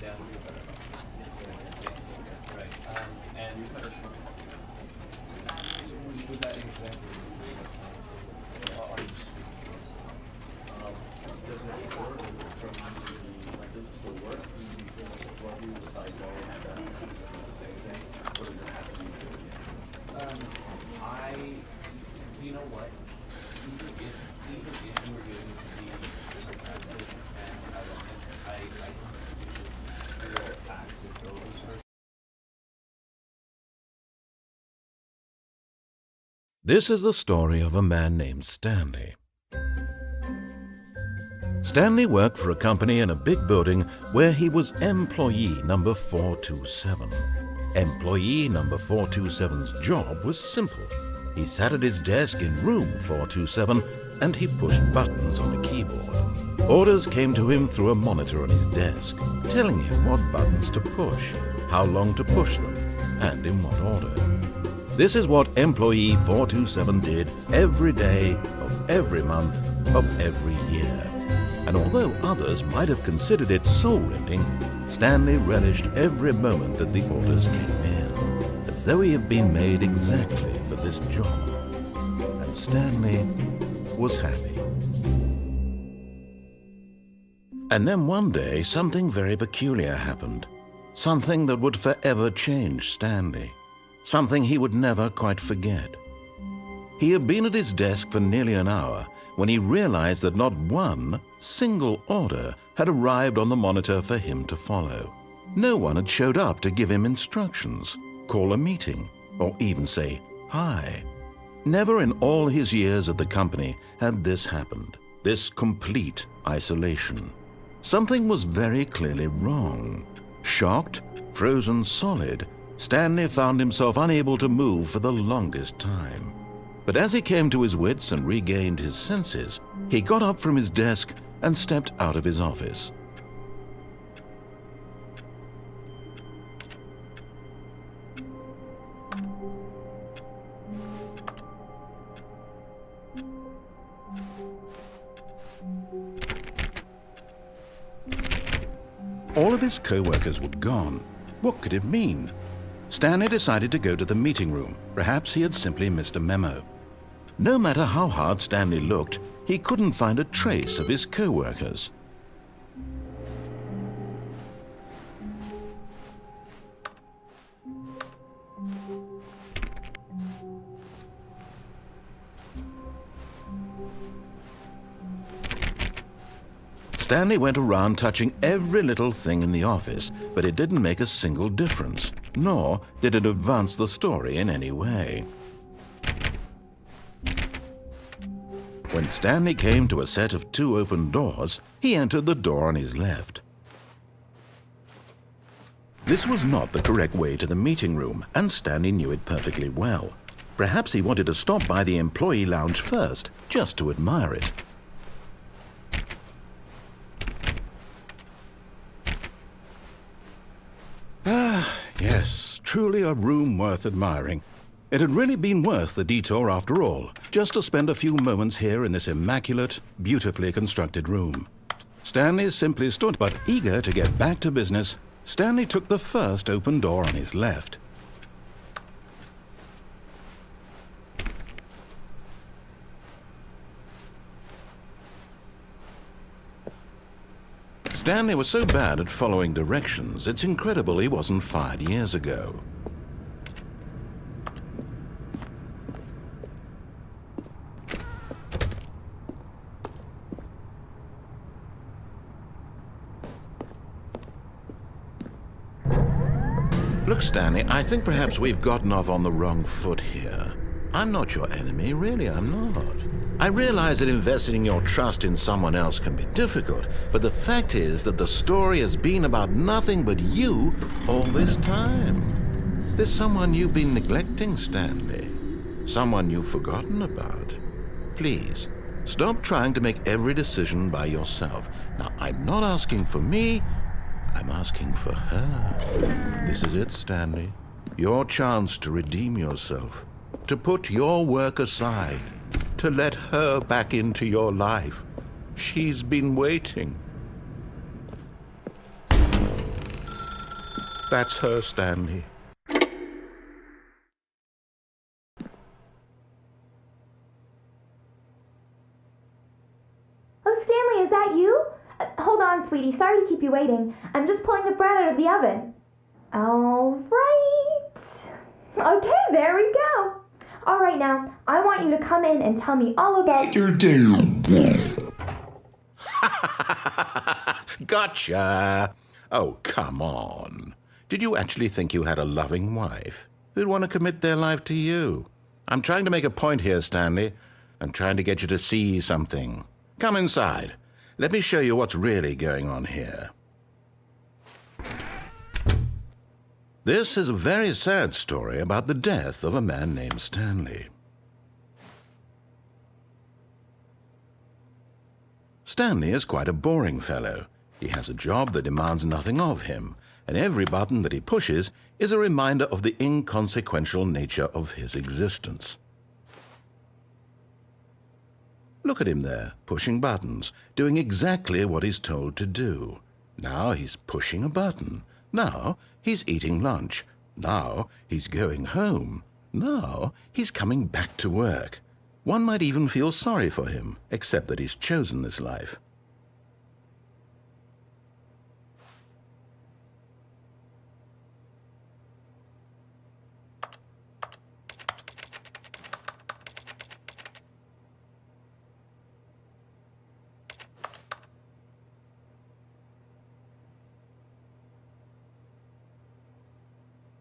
down to your better basically, right? And you put was that exactly are you does it work from like does it still work? What you like go and the same thing, or does it have to be again? You know what? Even if you were going to be sarcastic and ironic, I think you should still act with those. This is the story of a man named Stanley. Stanley worked for a company in a big building where he was employee number 427. Employee number 427's job was simple. He sat at his desk in room 427 and he pushed buttons on a keyboard. Orders came to him through a monitor on his desk, telling him what buttons to push, how long to push them, and in what order. This is what employee 427 did every day of every month of every year. And although others might have considered it soul-rending, Stanley relished every moment that the orders came in, as though he had been made exactly for this job. And Stanley was happy. And then one day, something very peculiar happened. Something that would forever change Stanley. Something he would never quite forget. He had been at his desk for nearly an hour when he realized that not one single order had arrived on the monitor for him to follow. No one had showed up to give him instructions, call a meeting, or even say hi. Never in all his years at the company had this happened, this complete isolation. Something was very clearly wrong. Shocked, frozen solid, Stanley found himself unable to move for the longest time. But as he came to his wits and regained his senses, he got up from his desk and stepped out of his office. All of his co-workers were gone. What could it mean? Stanley decided to go to the meeting room. Perhaps he had simply missed a memo. No matter how hard Stanley looked, he couldn't find a trace of his co-workers. Stanley went around touching every little thing in the office, but it didn't make a single difference, nor did it advance the story in any way. When Stanley came to a set of 2 open doors, he entered the door on his left. This was not the correct way to the meeting room, and Stanley knew it perfectly well. Perhaps he wanted to stop by the employee lounge first, just to admire it. Yes, truly a room worth admiring. It had really been worth the detour after all, just to spend a few moments here in this immaculate, beautifully constructed room. Stanley simply stood, but eager to get back to business, Stanley took the first open door on his left. Stanley was so bad at following directions, it's incredible he wasn't fired years ago. Look, Stanley, I think perhaps we've gotten off on the wrong foot here. I'm not your enemy, really, I'm not. I realize that investing your trust in someone else can be difficult, but the fact is that the story has been about nothing but you all this time. There's someone you've been neglecting, Stanley. Someone you've forgotten about. Please, stop trying to make every decision by yourself. Now, I'm not asking for me, I'm asking for her. This is it, Stanley. Your chance to redeem yourself, to put your work aside, to let her back into your life. She's been waiting. That's her, Stanley. Oh, Stanley, is that you? Hold on, sweetie. Sorry to keep you waiting. I'm just pulling the bread out of the oven. All right. Okay, there we go. All right, now, I want you to come in and tell me all about your day. Gotcha! Oh, come on. Did you actually think you had a loving wife who'd want to commit their life to you? I'm trying to make a point here, Stanley. I'm trying to get you to see something. Come inside. Let me show you what's really going on here. This is a very sad story about the death of a man named Stanley. Stanley is quite a boring fellow. He has a job that demands nothing of him, and every button that he pushes is a reminder of the inconsequential nature of his existence. Look at him there, pushing buttons, doing exactly what he's told to do. Now he's pushing a button. Now he's eating lunch. Now he's going home. Now he's coming back to work. One might even feel sorry for him, except that he's chosen this life.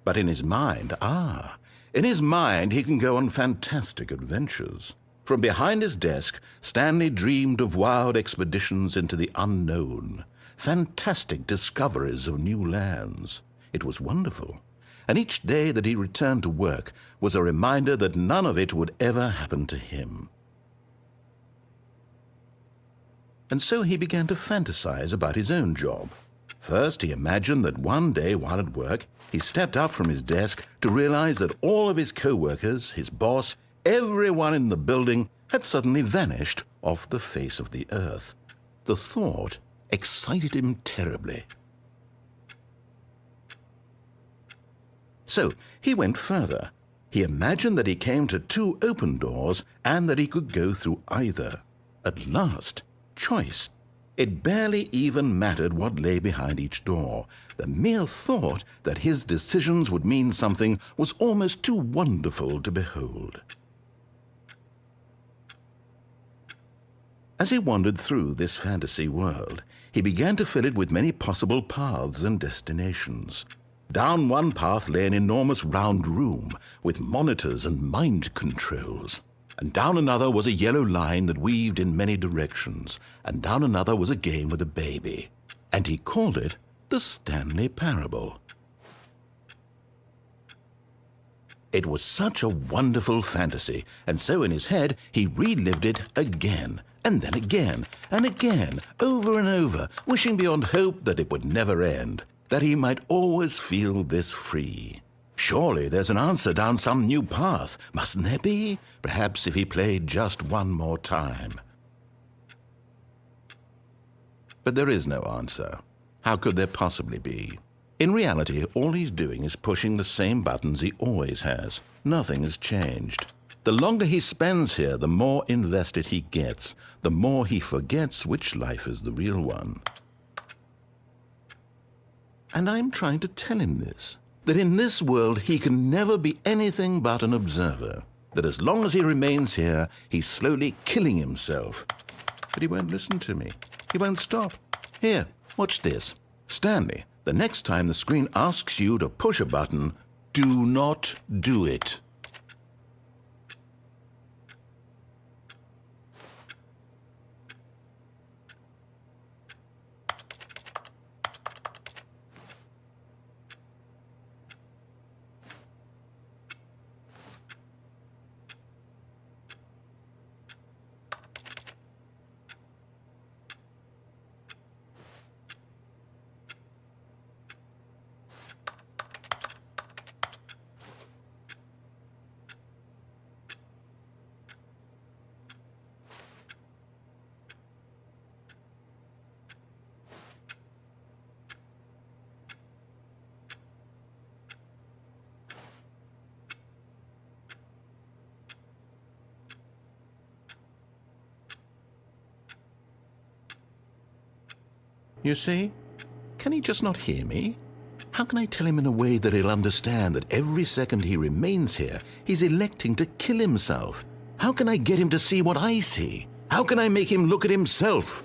But in his mind, he can go on fantastic adventures. From behind his desk, Stanley dreamed of wild expeditions into the unknown, fantastic discoveries of new lands. It was wonderful, and each day that he returned to work was a reminder that none of it would ever happen to him. And so he began to fantasize about his own job. First, he imagined that one day while at work, he stepped up from his desk to realize that all of his co-workers, his boss, everyone in the building had suddenly vanished off the face of the earth. The thought excited him terribly. So he went further. He imagined that he came to 2 open doors and that he could go through either. At last, choice. It barely even mattered what lay behind each door. The mere thought that his decisions would mean something was almost too wonderful to behold. As he wandered through this fantasy world, he began to fill it with many possible paths and destinations. Down one path lay an enormous round room with monitors and mind controls. And down another was a yellow line that weaved in many directions, and down another was a game with a baby. And he called it the Stanley Parable. It was such a wonderful fantasy, and so in his head he relived it again, and then again, and again, over and over, wishing beyond hope that it would never end, that he might always feel this free. Surely there's an answer down some new path, mustn't there be? Perhaps if he played just one more time. But there is no answer. How could there possibly be? In reality, all he's doing is pushing the same buttons he always has. Nothing has changed. The longer he spends here, the more invested he gets, the more he forgets which life is the real one. And I'm trying to tell him this. That in this world he can never be anything but an observer, that as long as he remains here, he's slowly killing himself. But he won't listen to me. He won't stop. Here, watch this. Stanley, the next time the screen asks you to push a button, do not do it. You see? Can he just not hear me? How can I tell him in a way that he'll understand that every second he remains here, he's electing to kill himself? How can I get him to see what I see? How can I make him look at himself?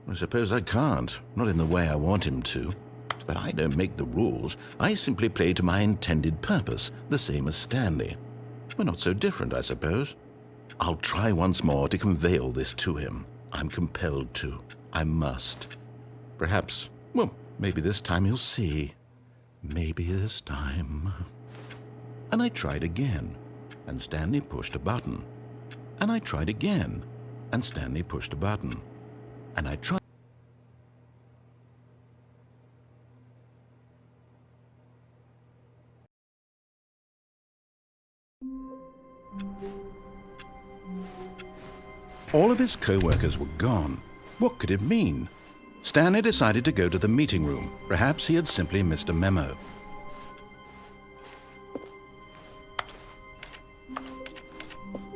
I suppose I can't, not in the way I want him to. But I don't make the rules. I simply play to my intended purpose, the same as Stanley. We're not so different, I suppose. I'll try once more to convey all this to him. I'm compelled to. I must. Perhaps, well, maybe this time he'll see. Maybe this time. And I tried again, and Stanley pushed a button. And I tried again, and Stanley pushed a button. And I tried. All of his co-workers were gone. What could it mean? Stanley decided to go to the meeting room. Perhaps he had simply missed a memo.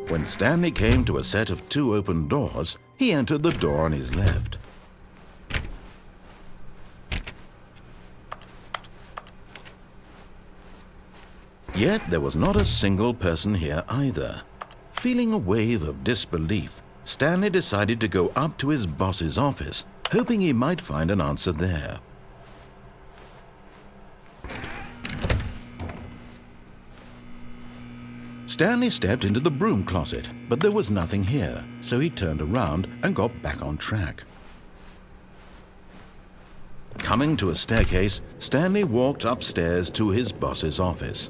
When Stanley came to a set of 2 open doors, he entered the door on his left. Yet there was not a single person here either. Feeling a wave of disbelief, Stanley decided to go up to his boss's office, hoping he might find an answer there. Stanley stepped into the broom closet, but there was nothing here, so he turned around and got back on track. Coming to a staircase, Stanley walked upstairs to his boss's office.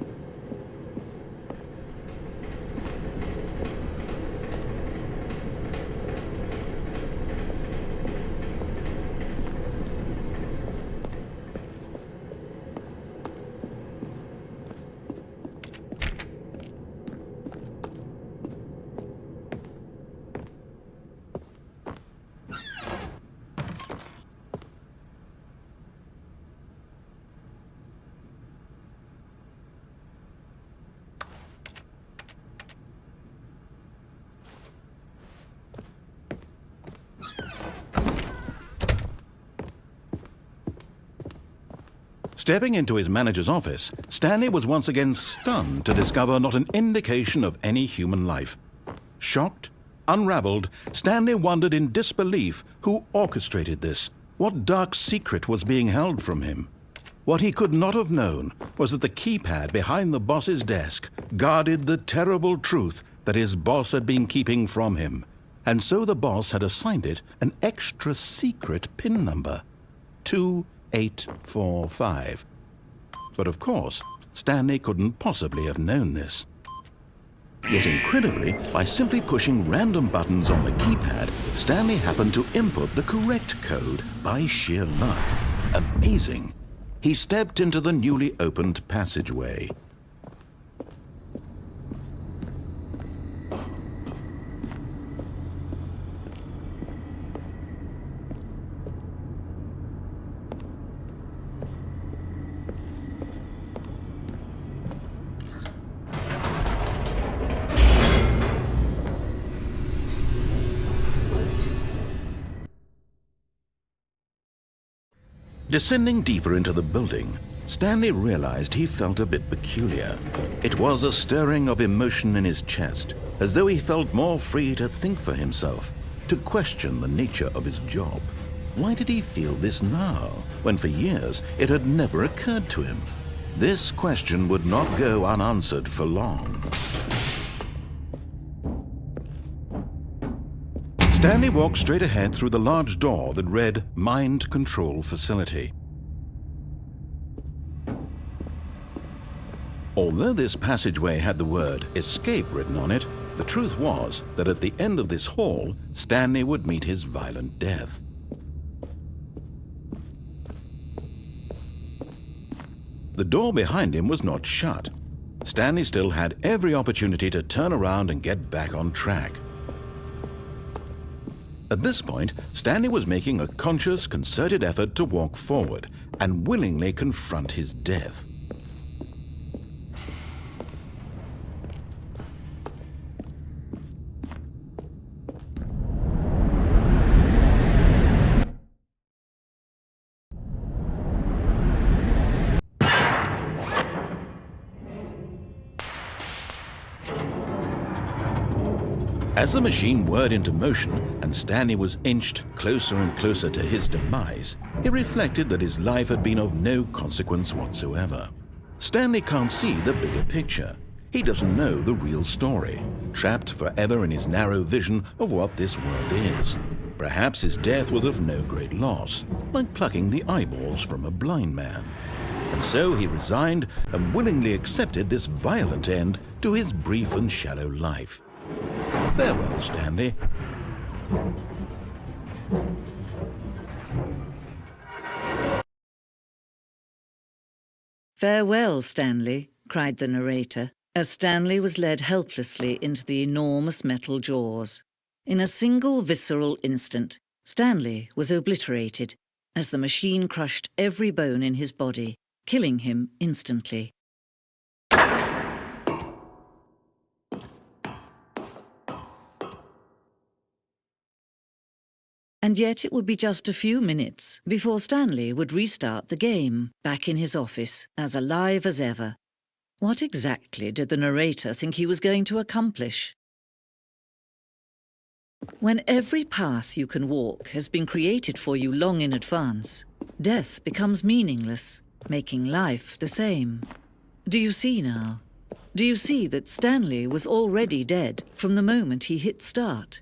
Stepping into his manager's office, Stanley was once again stunned to discover not an indication of any human life. Shocked, unraveled, Stanley wondered in disbelief who orchestrated this. What dark secret was being held from him? What he could not have known was that the keypad behind the boss's desk guarded the terrible truth that his boss had been keeping from him. And so the boss had assigned it an extra secret PIN number. 2845. But of course, Stanley couldn't possibly have known this. Yet incredibly, by simply pushing random buttons on the keypad, Stanley happened to input the correct code by sheer luck. Amazing. He stepped into the newly opened passageway. Descending deeper into the building, Stanley realized he felt a bit peculiar. It was a stirring of emotion in his chest, as though he felt more free to think for himself, to question the nature of his job. Why did he feel this now, when for years it had never occurred to him? This question would not go unanswered for long. Stanley walked straight ahead through the large door that read Mind Control Facility. Although this passageway had the word Escape written on it, the truth was that at the end of this hall, Stanley would meet his violent death. The door behind him was not shut. Stanley still had every opportunity to turn around and get back on track. At this point, Stanley was making a conscious, concerted effort to walk forward and willingly confront his death. As the machine whirred into motion and Stanley was inched closer and closer to his demise, he reflected that his life had been of no consequence whatsoever. Stanley can't see the bigger picture. He doesn't know the real story, trapped forever in his narrow vision of what this world is. Perhaps his death was of no great loss, like plucking the eyeballs from a blind man. And so he resigned and willingly accepted this violent end to his brief and shallow life. Farewell, Stanley. "Farewell, Stanley," cried the narrator, as Stanley was led helplessly into the enormous metal jaws. In a single visceral instant, Stanley was obliterated as the machine crushed every bone in his body, killing him instantly. And yet it would be just a few minutes before Stanley would restart the game, back in his office, as alive as ever. What exactly did the narrator think he was going to accomplish? When every path you can walk has been created for you long in advance, death becomes meaningless, making life the same. Do you see now? Do you see that Stanley was already dead from the moment he hit start?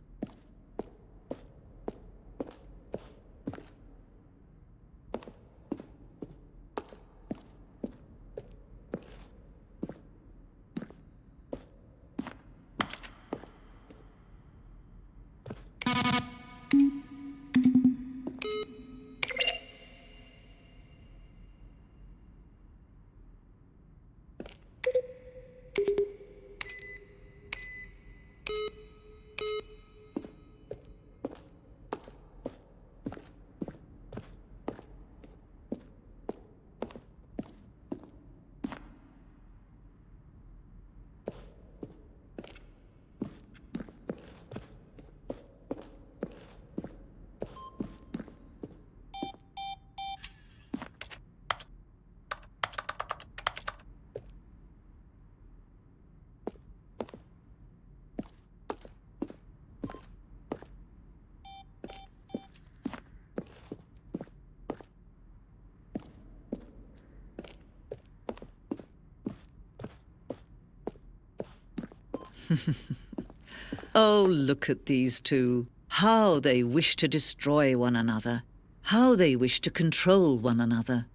Oh, look at these two. How they wish to destroy one another. How they wish to control one another.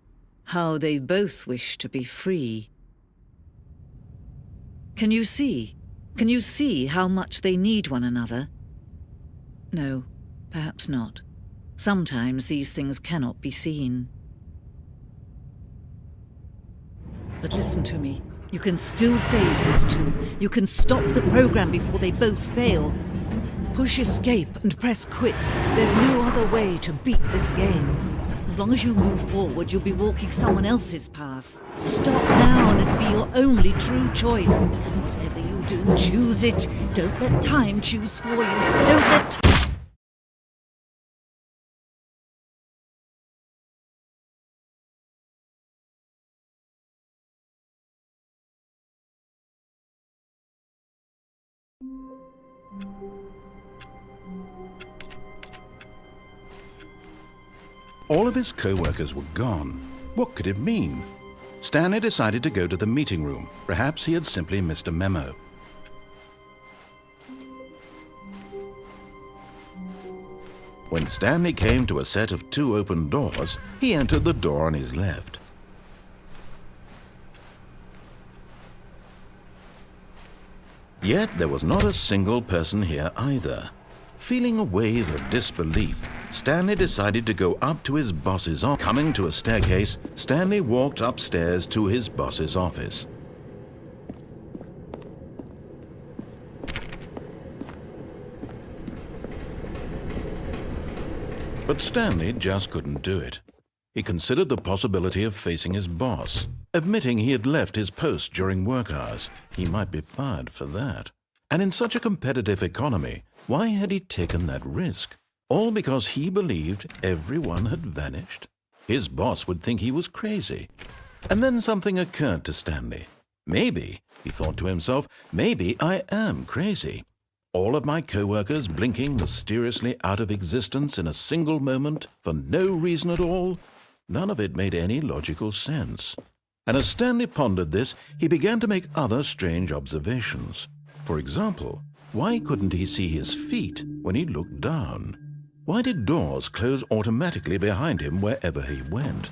How they both wish to be free. Can you see? Can you see how much they need one another? No, perhaps not. Sometimes these things cannot be seen. But listen to me. You can still save these two. You can stop the program before they both fail. Push escape and press quit. There's no other way to beat this game. As long as you move forward, you'll be walking someone else's path. Stop now and it'll be your only true choice. Whatever you do, choose it. Don't let time choose for you. Don't let... All of his co-workers were gone. What could it mean? Stanley decided to go to the meeting room. Perhaps he had simply missed a memo. When Stanley came to a set of 2 open doors, he entered the door on his left. Yet there was not a single person here either. Feeling a wave of disbelief, Stanley decided to go up to his boss's office. Coming to a staircase, Stanley walked upstairs to his boss's office. But Stanley just couldn't do it. He considered the possibility of facing his boss. Admitting he had left his post during work hours, he might be fired for that. And in such a competitive economy, why had he taken that risk? All because he believed everyone had vanished? His boss would think he was crazy. And then something occurred to Stanley. Maybe, he thought to himself, maybe I am crazy. All of my co-workers blinking mysteriously out of existence in a single moment for no reason at all? None of it made any logical sense. And as Stanley pondered this, he began to make other strange observations. For example, why couldn't he see his feet when he looked down? Why did doors close automatically behind him wherever he went?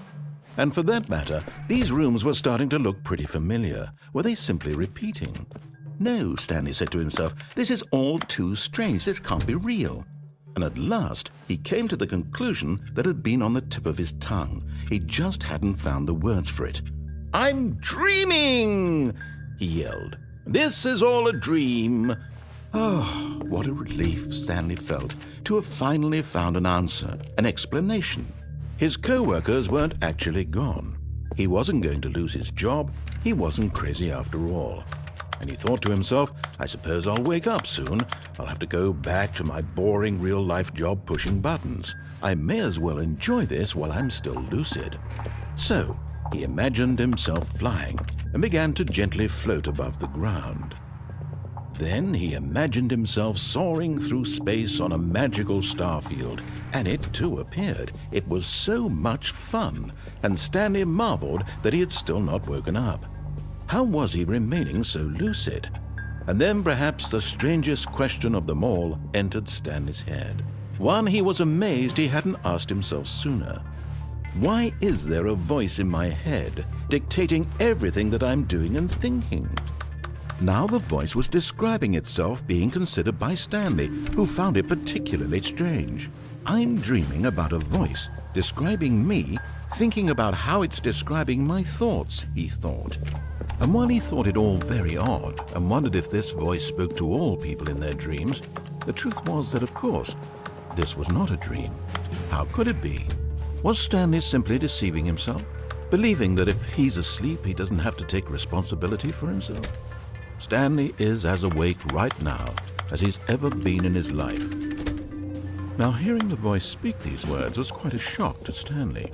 And for that matter, these rooms were starting to look pretty familiar. Were they simply repeating? No, Stanley said to himself, this is all too strange. This can't be real. And at last, he came to the conclusion that had been on the tip of his tongue. He just hadn't found the words for it. "I'm dreaming!" he yelled. "This is all a dream." Oh, what a relief Stanley felt to have finally found an answer, an explanation. His co-workers weren't actually gone. He wasn't going to lose his job. He wasn't crazy after all. And he thought to himself, I suppose I'll wake up soon. I'll have to go back to my boring real-life job pushing buttons. I may as well enjoy this while I'm still lucid. So he imagined himself flying and began to gently float above the ground. Then he imagined himself soaring through space on a magical starfield, and it too appeared. It was so much fun, and Stanley marveled that he had still not woken up. How was he remaining so lucid? And then perhaps the strangest question of them all entered Stanley's head. One he was amazed he hadn't asked himself sooner. Why is there a voice in my head dictating everything that I'm doing and thinking? Now the voice was describing itself being considered by Stanley, who found it particularly strange. I'm dreaming about a voice describing me, thinking about how it's describing my thoughts, he thought. And while he thought it all very odd and wondered if this voice spoke to all people in their dreams, the truth was that, of course, this was not a dream. How could it be? Was Stanley simply deceiving himself, believing that if he's asleep, he doesn't have to take responsibility for himself? Stanley is as awake right now as he's ever been in his life. Now, hearing the voice speak these words was quite a shock to Stanley.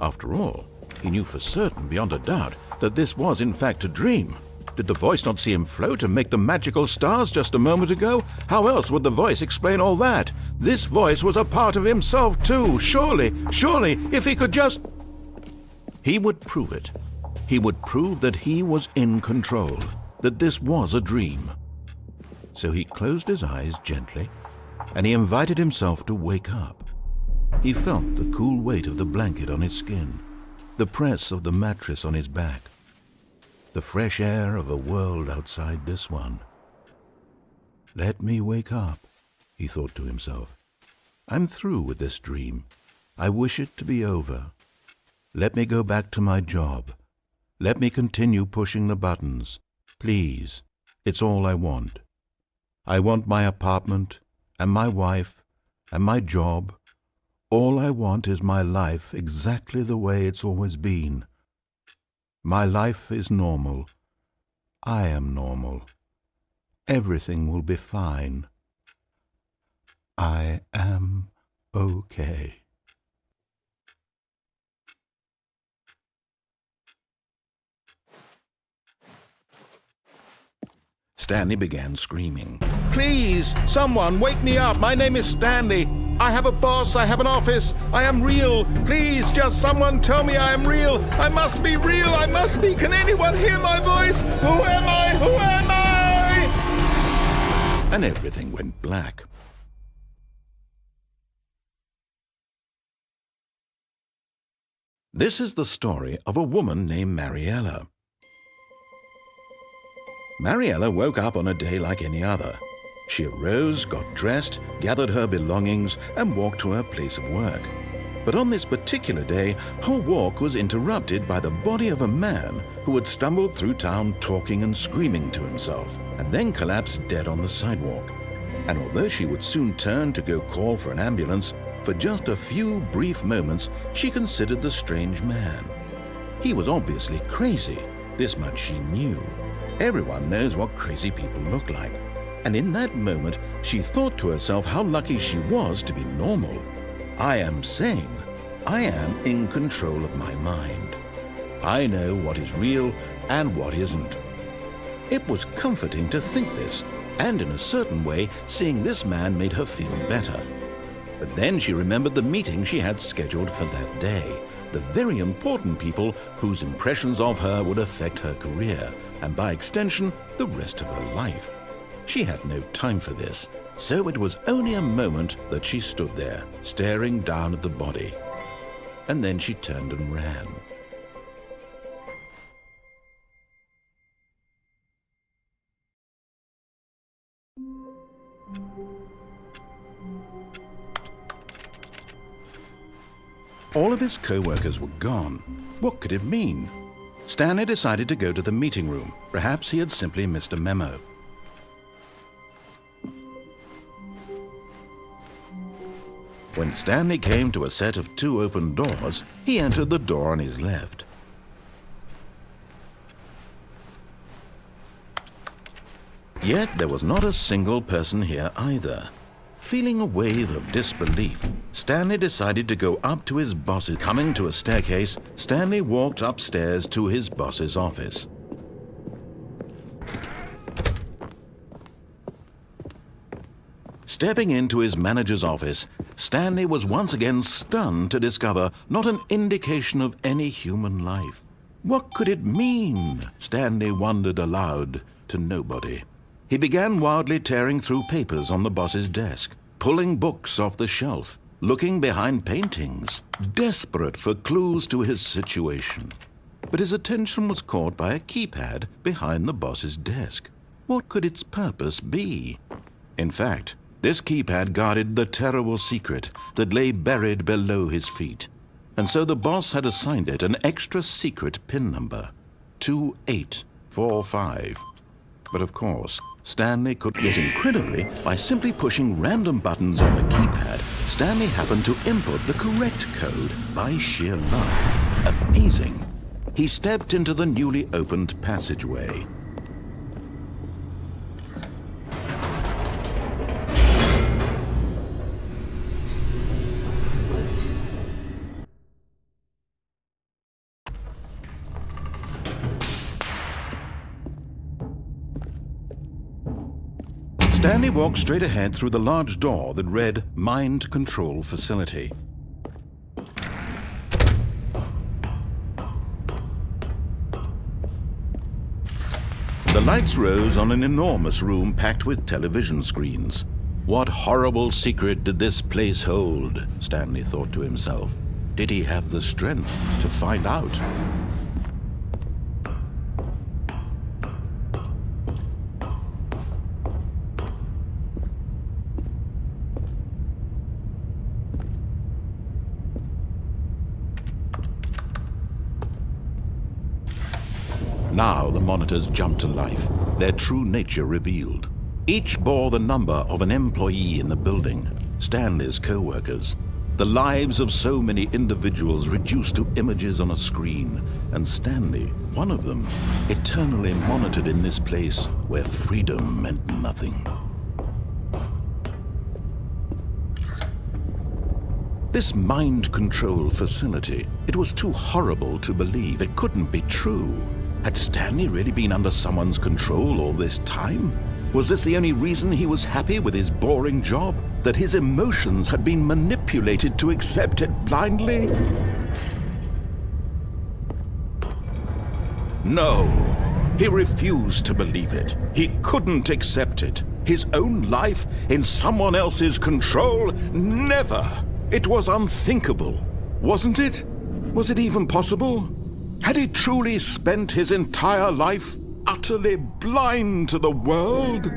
After all, he knew for certain, beyond a doubt, that this was in fact a dream. Did the voice not see him float and make the magical stars just a moment ago? How else would the voice explain all that? This voice was a part of himself too. Surely, if he could just... He would prove it. He would prove that he was in control, that this was a dream. So he closed his eyes gently, and he invited himself to wake up. He felt the cool weight of the blanket on his skin, the press of the mattress on his back, the fresh air of a world outside this one. Let me wake up, he thought to himself. I'm through with this dream. I wish it to be over. Let me go back to my job. Let me continue pushing the buttons. Please, it's all I want. I want my apartment and my wife and my job. All I want is my life exactly the way it's always been. My life is normal. I am normal. Everything will be fine. I am okay. Stanley began screaming. Please, someone, wake me up. My name is Stanley. I have a boss. I have an office. I am real. Please, just someone tell me I am real. I must be real. I must be. Can anyone hear my voice? Who am I? Who am I? And everything went black. This is the story of a woman named Mariella. Mariella woke up on a day like any other. She arose, got dressed, gathered her belongings, and walked to her place of work. But on this particular day, her walk was interrupted by the body of a man who had stumbled through town talking and screaming to himself, and then collapsed dead on the sidewalk. And although she would soon turn to go call for an ambulance, for just a few brief moments she considered the strange man. He was obviously crazy. This much she knew. Everyone knows what crazy people look like. And in that moment, she thought to herself how lucky she was to be normal. I am sane. I am in control of my mind. I know what is real and what isn't. It was comforting to think this, and in a certain way, seeing this man made her feel better. But then she remembered the meeting she had scheduled for that day, the very important people whose impressions of her would affect her career, and by extension, the rest of her life. She had no time for this, so it was only a moment that she stood there, staring down at the body. And then she turned and ran. All of his co-workers were gone. What could it mean? Stanley decided to go to the meeting room. Perhaps he had simply missed a memo. When Stanley came to a set of 2 open doors, he entered the door on his left. Yet there was not a single person here either. Feeling a wave of disbelief, Stanley decided to go up to his boss's. Coming to a staircase, Stanley walked upstairs to his boss's office. Stepping into his manager's office, Stanley was once again stunned to discover not an indication of any human life. What could it mean? Stanley wondered aloud to nobody. He began wildly tearing through papers on the boss's desk, pulling books off the shelf, looking behind paintings, desperate for clues to his situation. But his attention was caught by a keypad behind the boss's desk. What could its purpose be? In fact, this keypad guarded the terrible secret that lay buried below his feet. And so the boss had assigned it an extra secret PIN number, 2845. But of course, Stanley could, yet incredibly, by simply pushing random buttons on the keypad, Stanley happened to input the correct code by sheer luck. Amazing. He stepped into the newly opened passageway. Stanley walked straight ahead through the large door that read Mind Control Facility. The lights rose on an enormous room packed with television screens. What horrible secret did this place hold? Stanley thought to himself. Did he have the strength to find out? Now the monitors jumped to life, their true nature revealed. Each bore the number of an employee in the building, Stanley's co-workers. The lives of so many individuals reduced to images on a screen, and Stanley, one of them, eternally monitored in this place where freedom meant nothing. This mind control facility, it was too horrible to believe. It couldn't be true. Had Stanley really been under someone's control all this time? Was this the only reason he was happy with his boring job? That his emotions had been manipulated to accept it blindly? No, he refused to believe it. He couldn't accept it. His own life in someone else's control? Never! It was unthinkable, wasn't it? Was it even possible? Had he truly spent his entire life utterly blind to the world?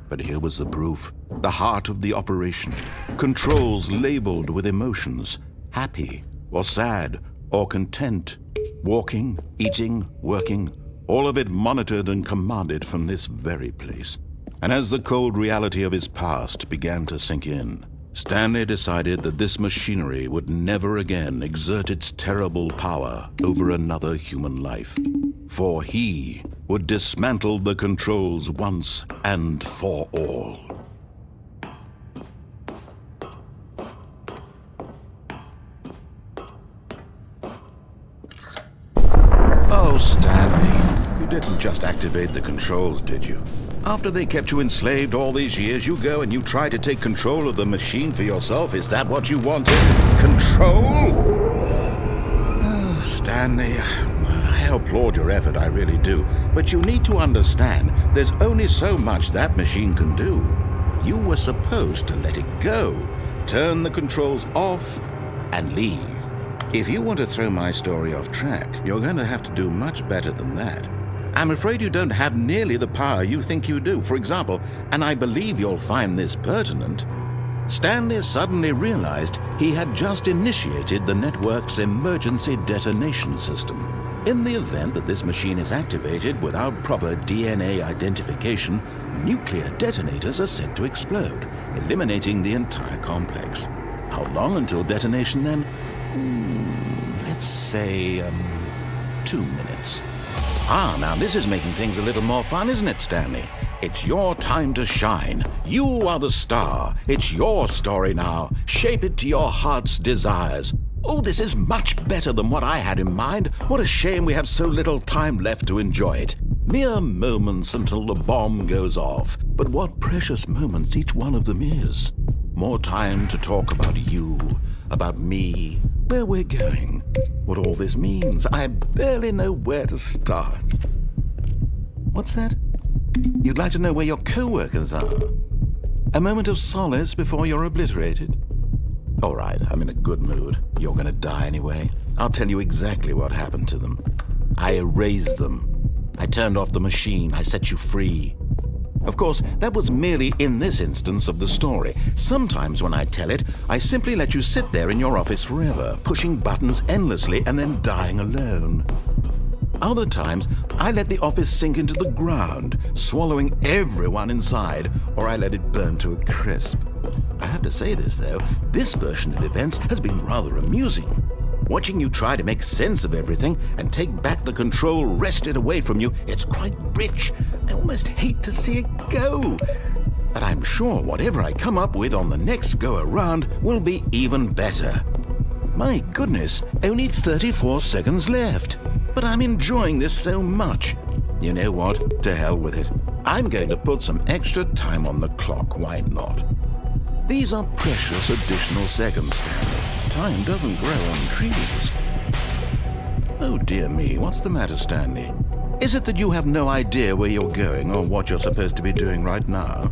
But here was the proof, the heart of the operation. Controls labeled with emotions, happy or sad or content, walking, eating, working, all of it monitored and commanded from this very place. And as the cold reality of his past began to sink in, Stanley decided that this machinery would never again exert its terrible power over another human life. For he would dismantle the controls once and for all. Stanley, you didn't just activate the controls, did you? After they kept you enslaved all these years, you go and you try to take control of the machine for yourself. Is that what you wanted? Control? Oh, Stanley, I applaud your effort, I really do. But you need to understand, there's only so much that machine can do. You were supposed to let it go, turn the controls off, and leave. If you want to throw my story off track, you're going to have to do much better than that. I'm afraid you don't have nearly the power you think you do. For example, and I believe you'll find this pertinent, Stanley suddenly realized he had just initiated the network's emergency detonation system. In the event that this machine is activated without proper DNA identification, nuclear detonators are said to explode, eliminating the entire complex. How long until detonation then? Let's say, 2 minutes. Now this is making things a little more fun, isn't it, Stanley? It's your time to shine. You are the star. It's your story now. Shape it to your heart's desires. Oh, this is much better than what I had in mind. What a shame we have so little time left to enjoy it. Mere moments until the bomb goes off. But what precious moments each one of them is. More time to talk about you, about me, where we're going, what all this means. I barely know where to start. What's that? You'd like to know where your co-workers are? A moment of solace before you're obliterated? All right, I'm in a good mood. You're gonna die anyway. I'll tell you exactly what happened to them. I erased them. I turned off the machine. I set you free. Of course, that was merely in this instance of the story. Sometimes when I tell it, I simply let you sit there in your office forever, pushing buttons endlessly and then dying alone. Other times, I let the office sink into the ground, swallowing everyone inside, or I let it burn to a crisp. I have to say this, though, this version of events has been rather amusing. Watching you try to make sense of everything and take back the control wrested away from you, it's quite rich. I almost hate to see it go. But I'm sure whatever I come up with on the next go-around will be even better. My goodness, only 34 seconds left. But I'm enjoying this so much. You know what? To hell with it. I'm going to put some extra time on the clock. Why not? These are precious additional seconds, Stanley. Time doesn't grow on trees. Oh dear me, what's the matter, Stanley? Is it that you have no idea where you're going or what you're supposed to be doing right now?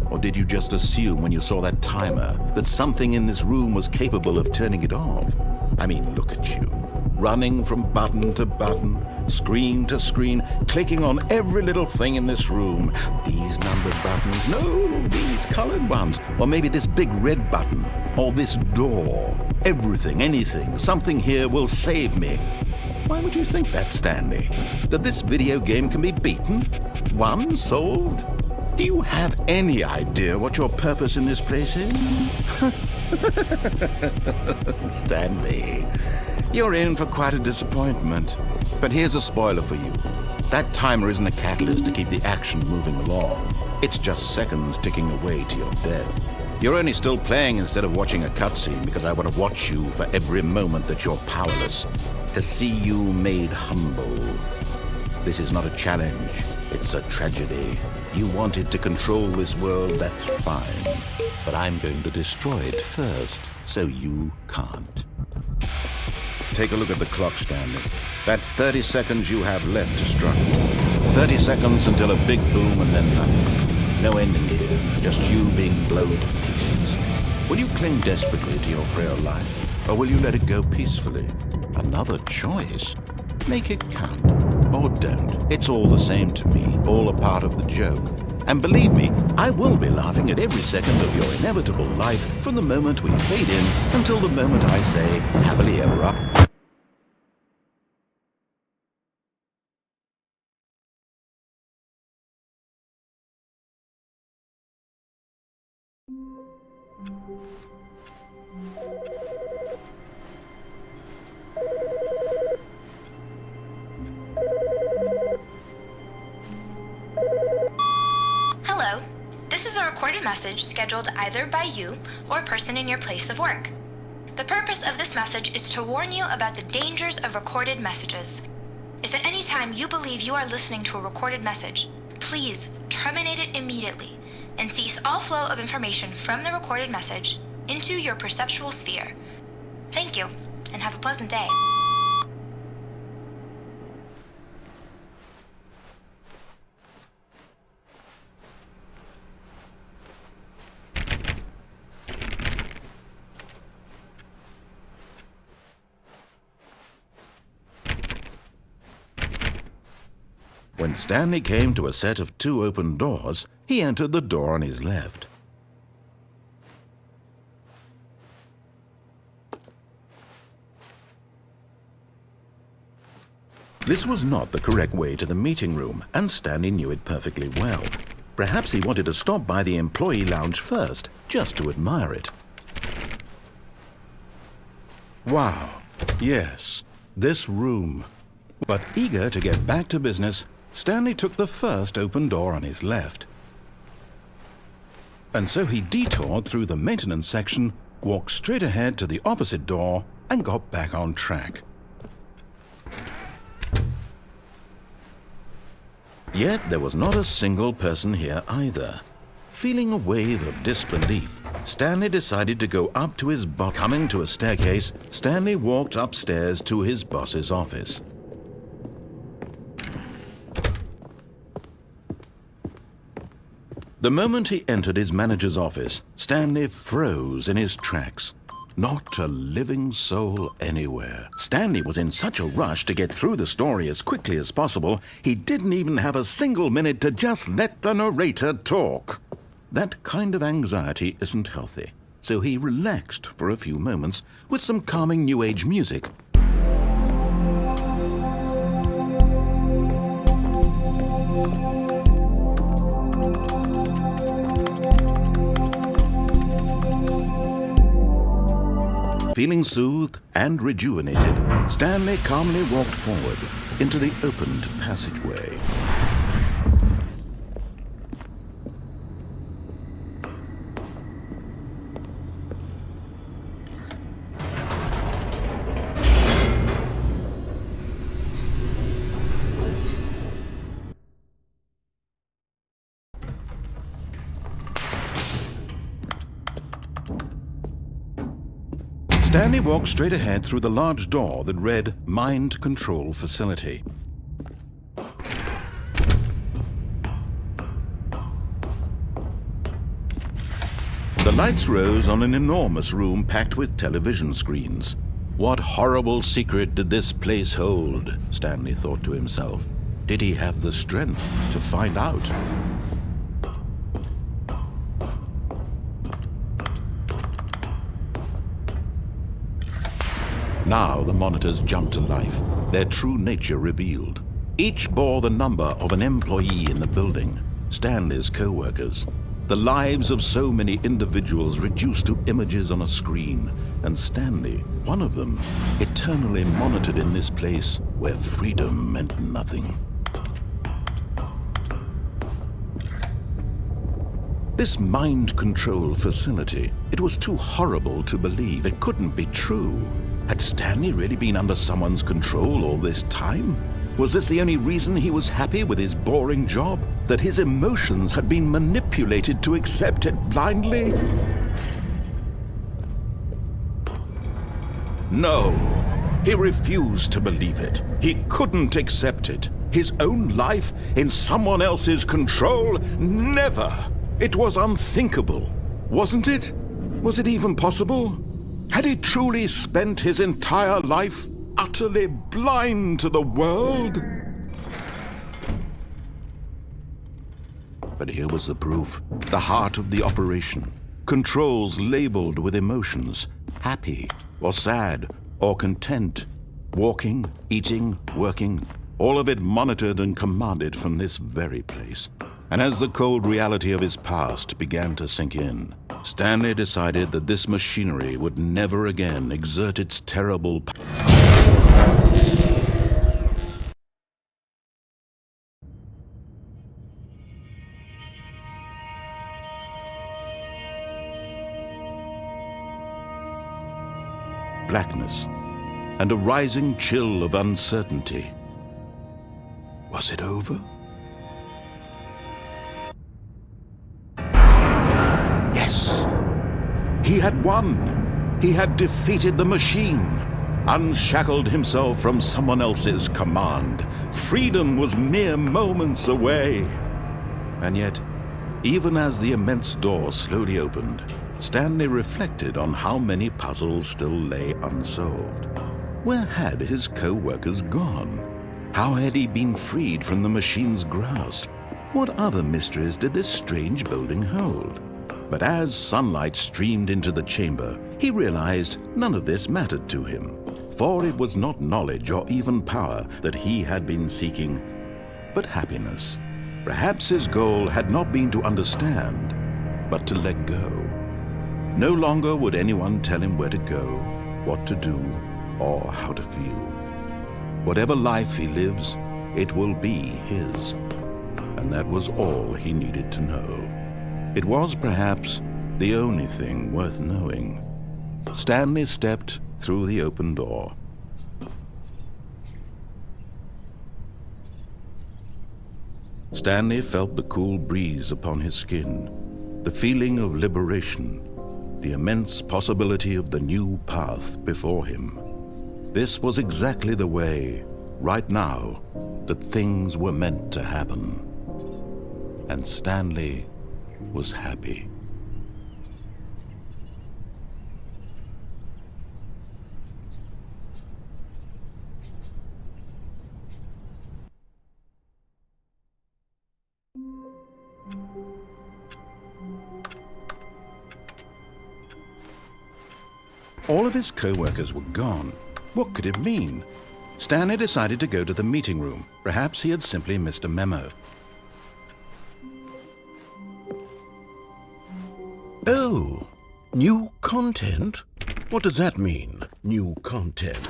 Or did you just assume when you saw that timer that something in this room was capable of turning it off? I mean, look at you. Running from button to button, screen to screen, clicking on every little thing in this room. These numbered buttons, no, these colored ones. Or maybe this big red button, or this door. Everything, anything, something here will save me. Why would you think that, Stanley? That this video game can be beaten? Won? Solved? Do you have any idea what your purpose in this place is? Stanley, you're in for quite a disappointment. But here's a spoiler for you. That timer isn't a catalyst to keep the action moving along. It's just seconds ticking away to your death. You're only still playing instead of watching a cutscene because I want to watch you for every moment that you're powerless, to see you made humble. This is not a challenge, it's a tragedy. You wanted to control this world, that's fine. But I'm going to destroy it first, so you can't. Take a look at the clock, Stanley. That's 30 seconds you have left to struggle. 30 seconds until a big boom and then nothing. No ending here, just you being blown to pieces. Will you cling desperately to your frail life, or will you let it go peacefully? Another choice. Make it count, or don't. It's all the same to me, all a part of the joke. And believe me, I will be laughing at every second of your inevitable life from the moment we fade in until the moment I say, happily ever after. Hello. This is a recorded message scheduled either by you or a person in your place of work. The purpose of this message is to warn you about the dangers of recorded messages. If at any time you believe you are listening to a recorded message, please terminate it immediately and cease all flow of information from the recorded message into your perceptual sphere. Thank you, and have a pleasant day. When Stanley came to a set of 2 open doors, he entered the door on his left. This was not the correct way to the meeting room, and Stanley knew it perfectly well. Perhaps he wanted to stop by the employee lounge first, just to admire it. Wow, yes, this room. But eager to get back to business, Stanley took the first open door on his left. And so he detoured through the maintenance section, walked straight ahead to the opposite door, and got back on track. Yet there was not a single person here either. Feeling a wave of disbelief, Stanley decided to go up to his boss. Coming to a staircase, Stanley walked upstairs to his boss's office. The moment he entered his manager's office, Stanley froze in his tracks. Not a living soul anywhere. Stanley was in such a rush to get through the story as quickly as possible, he didn't even have a single minute to just let the narrator talk. That kind of anxiety isn't healthy, so he relaxed for a few moments with some calming New Age music. Feeling soothed and rejuvenated, Stanley calmly walked forward into the opened passageway. Stanley walked straight ahead through the large door that read Mind Control Facility. The lights rose on an enormous room packed with television screens. What horrible secret did this place hold? Stanley thought to himself. Did he have the strength to find out? Now the monitors jumped to life, their true nature revealed. Each bore the number of an employee in the building, Stanley's co-workers. The lives of so many individuals reduced to images on a screen, and Stanley, one of them, eternally monitored in this place where freedom meant nothing. This mind control facility, it was too horrible to believe. It couldn't be true. Had Stanley really been under someone's control all this time? Was this the only reason he was happy with his boring job? That his emotions had been manipulated to accept it blindly? No, he refused to believe it. He couldn't accept it. His own life in someone else's control? Never! It was unthinkable, wasn't it? Was it even possible? Had he truly spent his entire life utterly blind to the world? But here was the proof, the heart of the operation. Controls labeled with emotions, happy or sad or content, walking, eating, working, all of it monitored and commanded from this very place. And as the cold reality of his past began to sink in, Stanley decided that this machinery would never again exert its terrible power. Blackness and a rising chill of uncertainty. Was it over? Yes! He had won! He had defeated the machine, unshackled himself from someone else's command. Freedom was mere moments away. And yet, even as the immense door slowly opened, Stanley reflected on how many puzzles still lay unsolved. Where had his co-workers gone? How had he been freed from the machine's grasp? What other mysteries did this strange building hold? But as sunlight streamed into the chamber, he realized none of this mattered to him, for it was not knowledge or even power that he had been seeking, but happiness. Perhaps his goal had not been to understand, but to let go. No longer would anyone tell him where to go, what to do, or how to feel. Whatever life he lives, it will be his. And that was all he needed to know. It was perhaps the only thing worth knowing. Stanley stepped through the open door. Stanley felt the cool breeze upon his skin, the feeling of liberation, the immense possibility of the new path before him. This was exactly the way, right now, that things were meant to happen. And Stanley was happy. All of his co-workers were gone. What could it mean? Stanley decided to go to the meeting room. Perhaps he had simply missed a memo. Oh, new content? What does that mean, new content?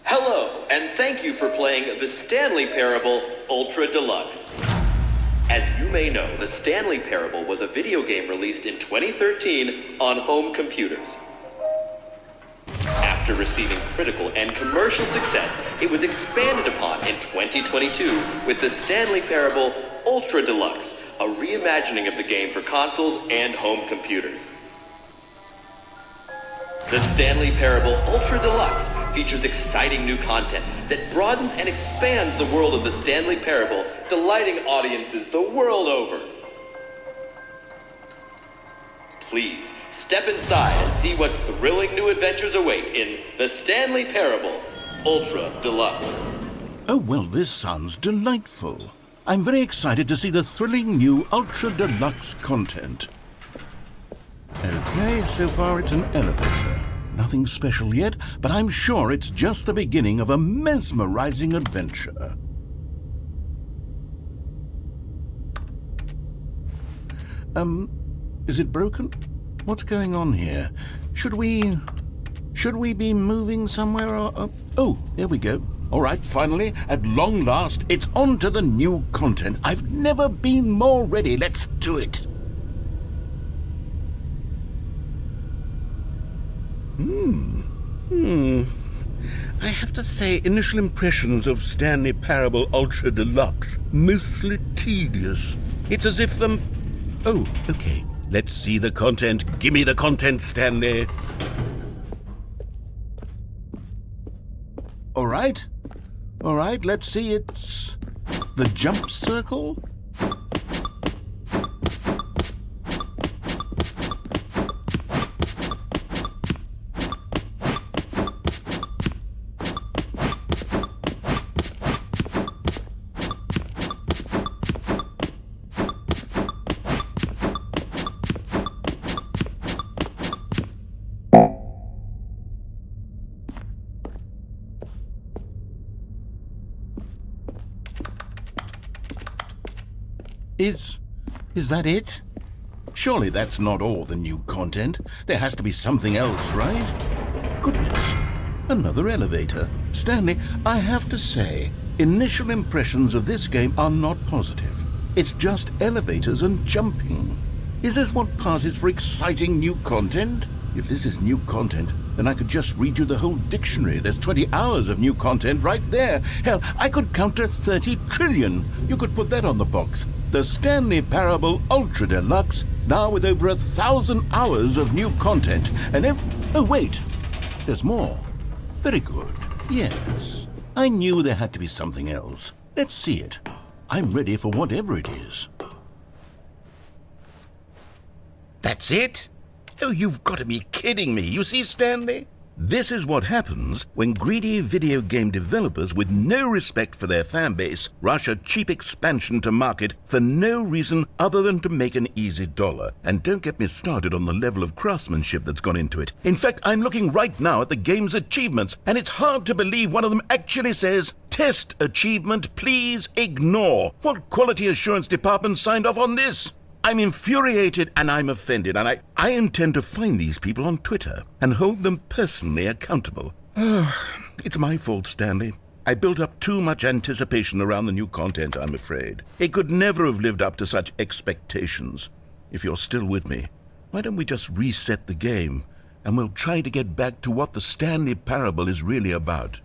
Hello, and thank you for playing the Stanley Parable Ultra Deluxe. As you may know, the Stanley Parable was a video game released in 2013 on home computers. After receiving critical and commercial success, it was expanded upon in 2022 with the Stanley Parable Ultra Deluxe, a reimagining of the game for consoles and home computers. The Stanley Parable Ultra Deluxe features exciting new content that broadens and expands the world of the Stanley Parable, delighting audiences the world over. Please, step inside and see what thrilling new adventures await in the Stanley Parable Ultra Deluxe. Oh, well, this sounds delightful. I'm very excited to see the thrilling new Ultra Deluxe content. Okay, so far it's an elevator. Nothing special yet, but I'm sure it's just the beginning of a mesmerizing adventure. Is it broken? What's going on here? Should we be moving somewhere or... Oh, there we go. All right, finally, at long last, it's on to the new content. I've never been more ready. Let's do it. I have to say, initial impressions of Stanley Parable Ultra Deluxe, mostly tedious. It's as if, Oh, okay. Let's see the content. Give me the content, Stanley. All right, let's see. It's the jump circle. Is that it? Surely that's not all the new content. There has to be something else, right? Goodness, another elevator. Stanley, I have to say, initial impressions of this game are not positive. It's just elevators and jumping. Is this what passes for exciting new content? If this is new content, then I could just read you the whole dictionary. There's 20 hours of new content right there. Hell, I could count to 30 trillion. You could put that on the box. The Stanley Parable Ultra Deluxe, now with over 1,000 hours of new content. And oh wait, there's more. Very good. Yes. I knew there had to be something else. Let's see it. I'm ready for whatever it is. That's it? Oh, you've got to be kidding me. You see, Stanley? This is what happens when greedy video game developers with no respect for their fan base rush a cheap expansion to market for no reason other than to make an easy dollar. And don't get me started on the level of craftsmanship that's gone into it. In fact, I'm looking right now at the game's achievements, and it's hard to believe one of them actually says, "Test achievement, please ignore." What quality assurance department signed off on this? I'm infuriated and I'm offended, and I intend to find these people on Twitter and hold them personally accountable. It's my fault, Stanley. I built up too much anticipation around the new content, I'm afraid. It could never have lived up to such expectations. If you're still with me, why don't we just reset the game and we'll try to get back to what the Stanley Parable is really about.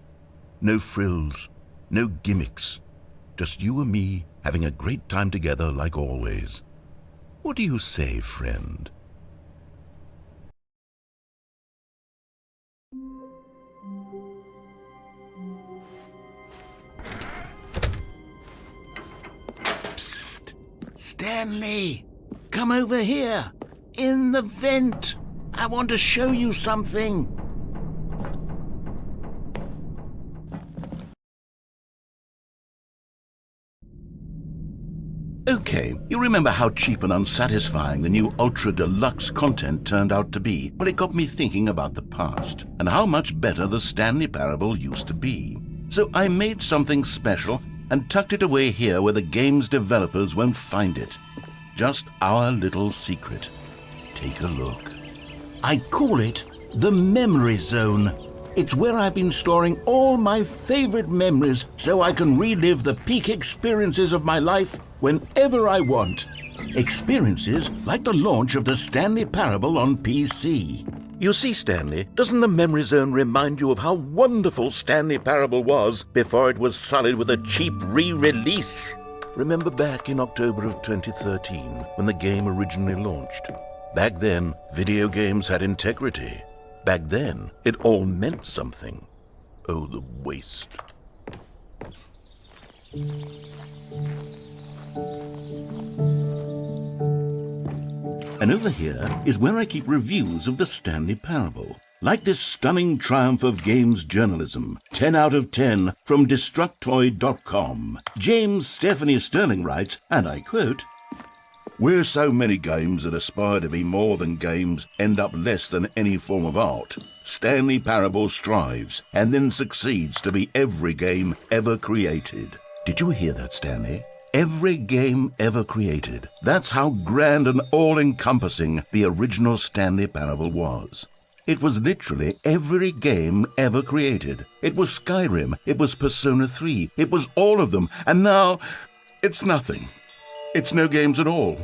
No frills, no gimmicks, just you and me having a great time together like always. What do you say, friend? Psst! Stanley! Come over here! In the vent! I want to show you something! Okay, you remember how cheap and unsatisfying the new Ultra Deluxe content turned out to be? Well, it got me thinking about the past and how much better the Stanley Parable used to be. So I made something special and tucked it away here where the game's developers won't find it. Just our little secret. Take a look. I call it the Memory Zone. It's where I've been storing all my favorite memories so I can relive the peak experiences of my life whenever I want. Experiences like the launch of the Stanley Parable on PC. You see, Stanley, doesn't the Memory Zone remind you of how wonderful Stanley Parable was before it was sullied with a cheap re-release? Remember back in October of 2013 when the game originally launched? Back then, video games had integrity. Back then, it all meant something. Oh, the waste. And over here is where I keep reviews of the Stanley Parable. Like this stunning triumph of games journalism, 10 out of 10 from Destructoid.com. James Stephanie Sterling writes, and I quote, "Where so many games that aspire to be more than games end up less than any form of art, Stanley Parable strives and then succeeds to be every game ever created." Did you hear that, Stanley? Every game ever created. That's how grand and all-encompassing the original Stanley Parable was. It was literally every game ever created. It was Skyrim, it was Persona 3, it was all of them, and now it's nothing. It's no games at all.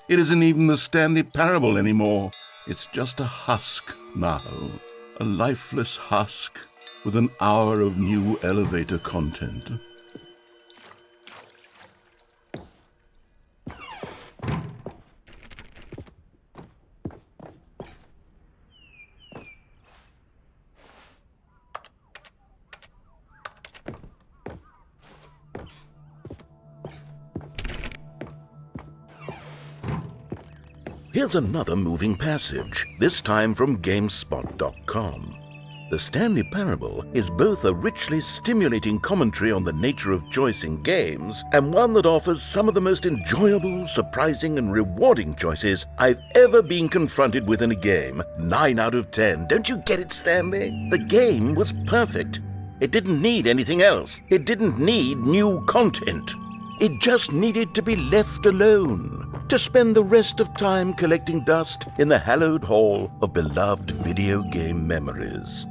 It isn't even the Stanley Parable anymore. It's just a husk now. A lifeless husk with an hour of new elevator content. Here's another moving passage, this time from GameSpot.com. The Stanley Parable is both a richly stimulating commentary on the nature of choice in games and one that offers some of the most enjoyable, surprising, and rewarding choices I've ever been confronted with in a game. 9 out of 10. Don't you get it, Stanley? The game was perfect. It didn't need anything else. It didn't need new content. It just needed to be left alone, to spend the rest of time collecting dust in the hallowed hall of beloved video game memories.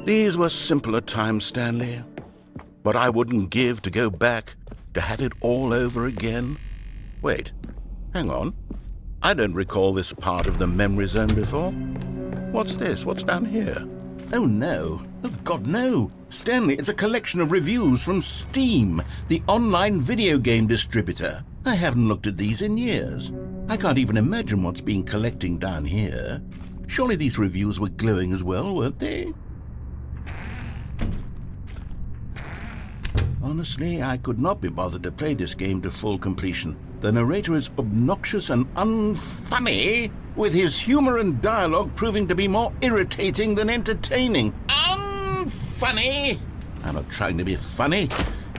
These were simpler times, Stanley. What I wouldn't give to go back, to have it all over again. Wait, hang on. I don't recall this part of the memory zone before. What's this? What's down here? Oh, no. Oh, God, no. Stanley, it's a collection of reviews from Steam, the online video game distributor. I haven't looked at these in years. I can't even imagine what's been collecting down here. Surely these reviews were glowing as well, weren't they? Honestly, I could not be bothered to play this game to full completion. The narrator is obnoxious and unfunny, with his humor and dialogue proving to be more irritating than entertaining. Unfunny! I'm not trying to be funny.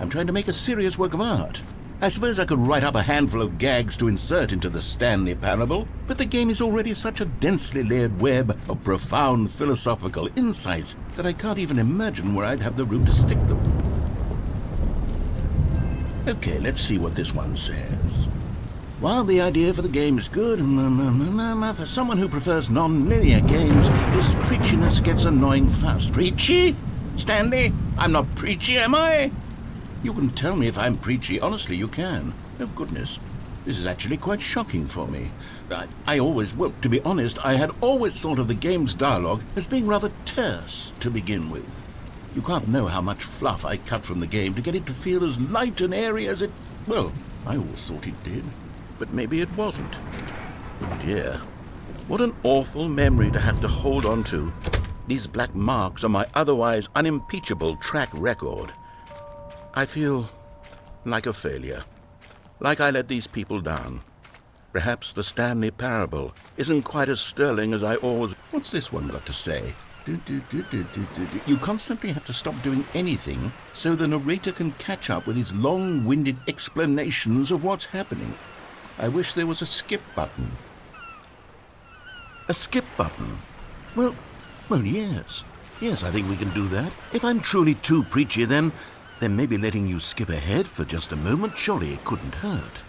I'm trying to make a serious work of art. I suppose I could write up a handful of gags to insert into the Stanley Parable, but the game is already such a densely layered web of profound philosophical insights that I can't even imagine where I'd have the room to stick them. Okay, let's see what this one says. While the idea for the game is good, for someone who prefers non-linear games, this preachiness gets annoying fast. Preachy? Stanley, I'm not preachy, am I? You can tell me if I'm preachy. Honestly, you can. Oh, goodness. This is actually quite shocking for me. To be honest, I had always thought of the game's dialogue as being rather terse to begin with. You can't know how much fluff I cut from the game to get it to feel as light and airy as it... Well, I always thought it did. But maybe it wasn't. Oh dear. What an awful memory to have to hold on to. These black marks on my otherwise unimpeachable track record. I feel like a failure. Like I let these people down. Perhaps the Stanley Parable isn't quite as sterling as I always... What's this one got to say? You constantly have to stop doing anything so the narrator can catch up with his long-winded explanations of what's happening. I wish there was a skip button. A skip button? Well, yes. Yes, I think we can do that. If I'm truly too preachy, then maybe letting you skip ahead for just a moment, surely it couldn't hurt.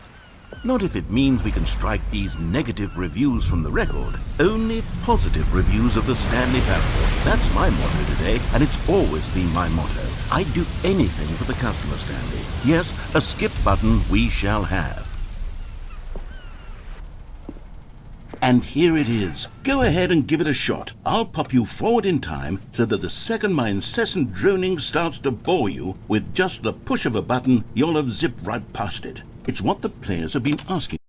Not if it means we can strike these negative reviews from the record. Only positive reviews of the Stanley Parable. That's my motto today, and it's always been my motto. I'd do anything for the customer, Stanley. Yes, a skip button we shall have. And here it is. Go ahead and give it a shot. I'll pop you forward in time so that the second my incessant droning starts to bore you, with just the push of a button, you'll have zipped right past it. It's what the players have been asking.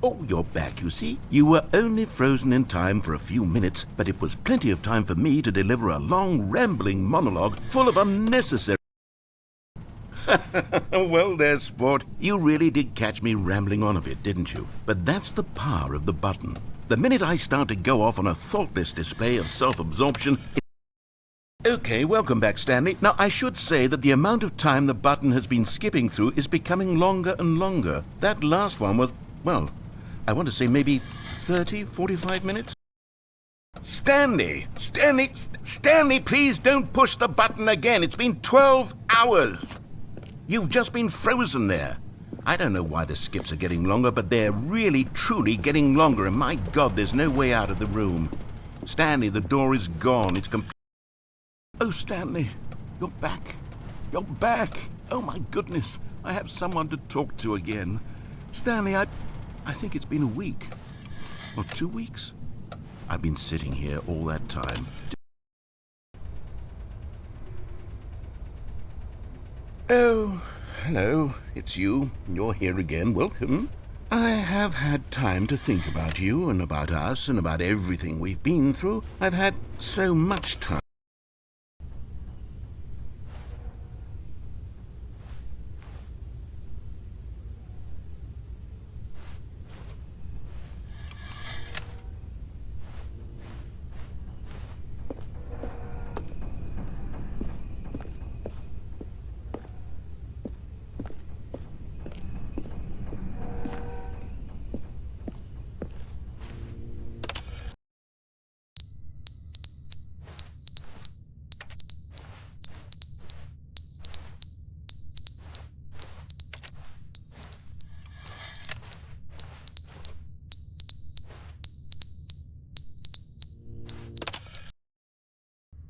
Oh, you're back, you see. You were only frozen in time for a few minutes, but it was plenty of time for me to deliver a long, rambling monologue full of unnecessary... Well, there's sport. You really did catch me rambling on a bit, didn't you? But that's the power of the button. The minute I start to go off on a thoughtless display of self-absorption... Okay, welcome back, Stanley. Now, I should say that the amount of time the button has been skipping through is becoming longer and longer. That last one was, well, I want to say maybe 30, 45 minutes? Stanley, please don't push the button again. It's been 12 hours. You've just been frozen there. I don't know why the skips are getting longer, but they're really, truly getting longer, and my God, there's no way out of the room. Stanley, the door is gone. It's complete. Oh, Stanley, you're back. You're back. Oh, my goodness. I have someone to talk to again. Stanley, I think it's been a week. Or 2 weeks. I've been sitting here all that time. Oh, hello. It's you. You're here again. Welcome. I have had time to think about you and about us and about everything we've been through. I've had so much time.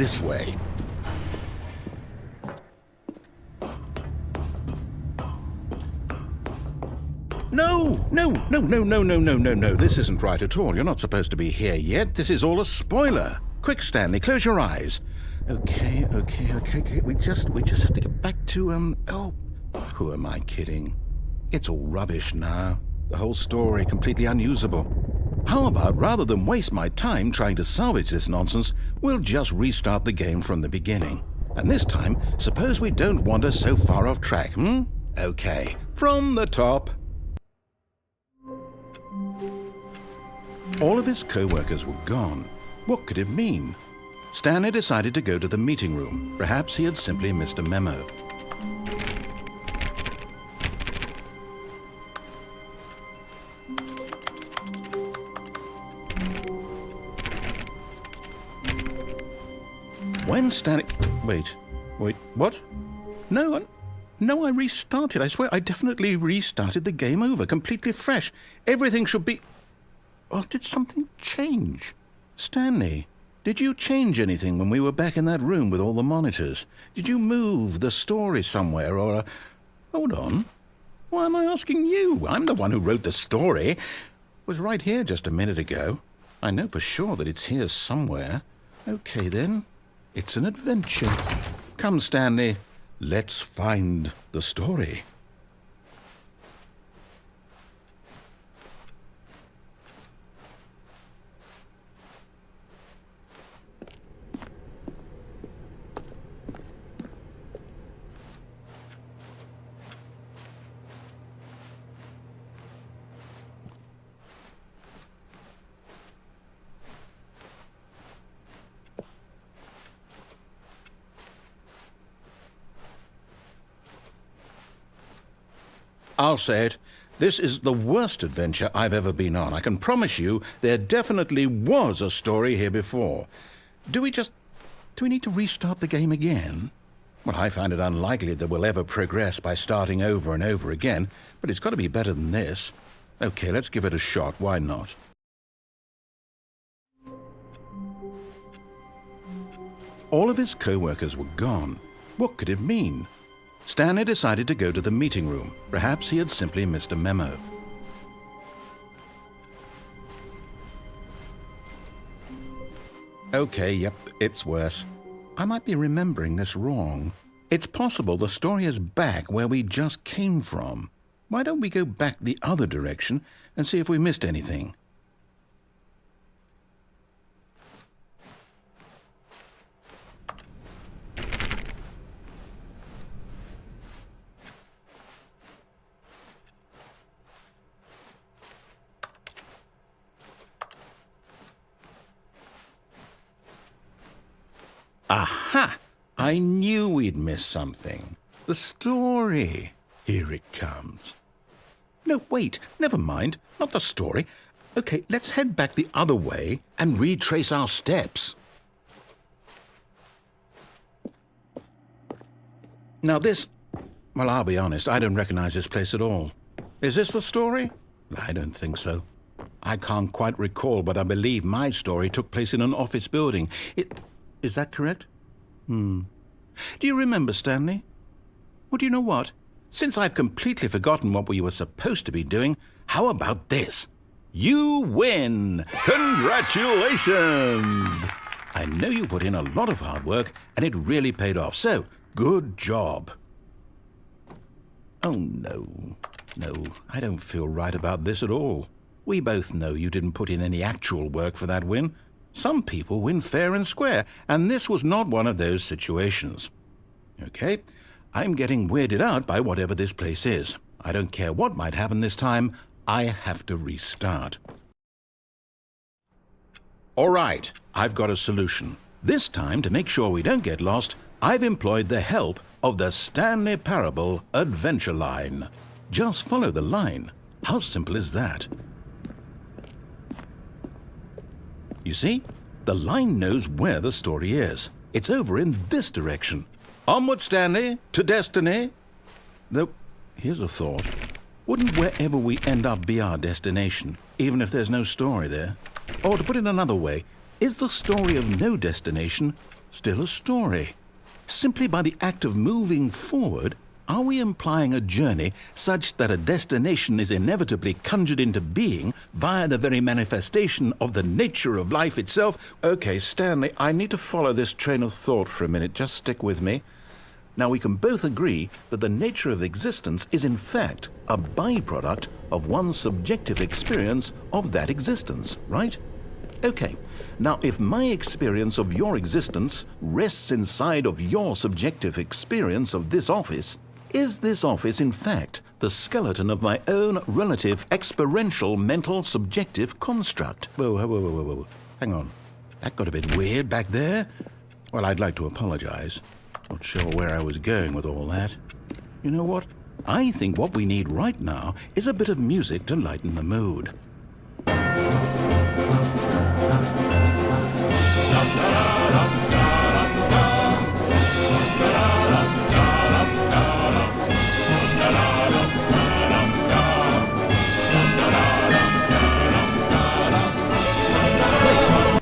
this way. No, no, no, no, no, no, no, no, no. This isn't right at all. You're not supposed to be here yet. This is all a spoiler. Quick, Stanley, close your eyes. Okay. We just have to get back to, oh, who am I kidding? It's all rubbish now. The whole story completely unusable. How about, rather than waste my time trying to salvage this nonsense, we'll just restart the game from the beginning. And this time, suppose we don't wander so far off track, Okay, from the top. All of his co-workers were gone. What could it mean? Stanley decided to go to the meeting room. Perhaps he had simply missed a memo. When Stanley... Wait, what? No, I restarted. I swear, I definitely restarted the game over, completely fresh. Everything should be... Oh, did something change? Stanley, did you change anything when we were back in that room with all the monitors? Did you move the story somewhere or... Hold on. Why am I asking you? I'm the one who wrote the story. It was right here just a minute ago. I know for sure that it's here somewhere. Okay, then. It's an adventure. Come, Stanley. Let's find the story. I'll say it. This is the worst adventure I've ever been on. I can promise you there definitely was a story here before. Do we need to restart the game again? Well, I find it unlikely that we'll ever progress by starting over and over again, but it's got to be better than this. Okay, let's give it a shot. Why not? All of his co-workers were gone. What could it mean? Stanley decided to go to the meeting room. Perhaps he had simply missed a memo. Okay, yep, it's worse. I might be remembering this wrong. It's possible the story is back where we just came from. Why don't we go back the other direction and see if we missed anything? Aha! I knew we'd miss something. The story. Here it comes. No, wait, never mind. Not the story. Okay, let's head back the other way and retrace our steps. Now this... Well, I'll be honest, I don't recognize this place at all. Is this the story? I don't think so. I can't quite recall, but I believe my story took place in an office building. Is that correct? Do you remember, Stanley? Well, do you know what? Since I've completely forgotten what we were supposed to be doing, how about this? You win! Congratulations! I know you put in a lot of hard work, and it really paid off, so good job. Oh, no. No, I don't feel right about this at all. We both know you didn't put in any actual work for that win. Some people win fair and square, and this was not one of those situations. Okay, I'm getting weirded out by whatever this place is. I don't care what might happen this time, I have to restart. All right, I've got a solution. This time, to make sure we don't get lost, I've employed the help of the Stanley Parable Adventure Line. Just follow the line. How simple is that? You see, the line knows where the story is. It's over in this direction. Onward, Stanley, to destiny. Though, here's a thought. Wouldn't wherever we end up be our destination, even if there's no story there? Or to put it another way, is the story of no destination still a story. Simply by the act of moving forward, are we implying a journey such that a destination is inevitably conjured into being via the very manifestation of the nature of life itself? Okay, Stanley, I need to follow this train of thought for a minute. Just stick with me. Now, we can both agree that the nature of existence is in fact a byproduct of one's subjective experience of that existence, right? Okay, now if my experience of your existence rests inside of your subjective experience of this office, is this office in fact the skeleton of my own relative experiential mental subjective construct? Whoa. Hang on. That got a bit weird back there. Well, I'd like to apologize. Not sure where I was going with all that. You know what? I think what we need right now is a bit of music to lighten the mood.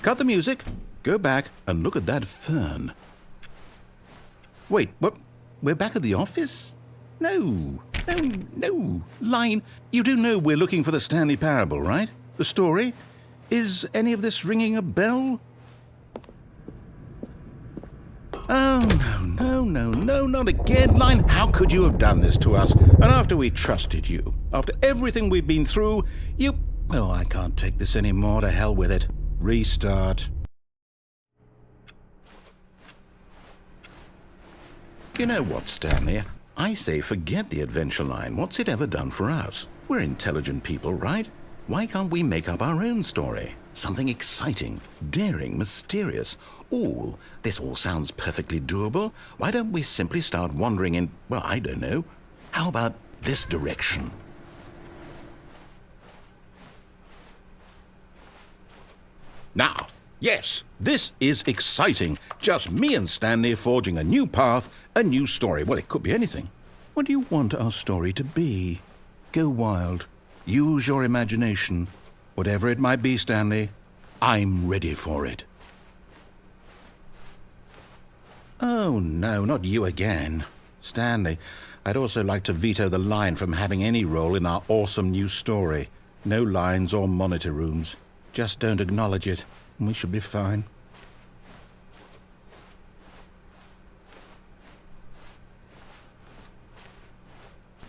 Cut the music, go back and look at that fern. Wait, what? We're back at the office? No. Line, you do know we're looking for the Stanley Parable, right? The story? Is any of this ringing a bell? Oh, no, not again. Line, how could you have done this to us? And after we trusted you, after everything we've been through, you... Oh, I can't take this anymore. To hell with it. Restart. You know what, Stanley? I say forget the adventure line. What's it ever done for us? We're intelligent people, right? Why can't we make up our own story? Something exciting, daring, mysterious. Ooh, this all sounds perfectly doable. Why don't we simply start wandering in, well, I don't know. How about this direction? Now, yes, this is exciting. Just me and Stanley forging a new path, a new story. Well, it could be anything. What do you want our story to be? Go wild. Use your imagination. Whatever it might be, Stanley, I'm ready for it. Oh, no, not you again. Stanley, I'd also like to veto the line from having any role in our awesome new story. No lines or monitor rooms. Just don't acknowledge it, and we should be fine.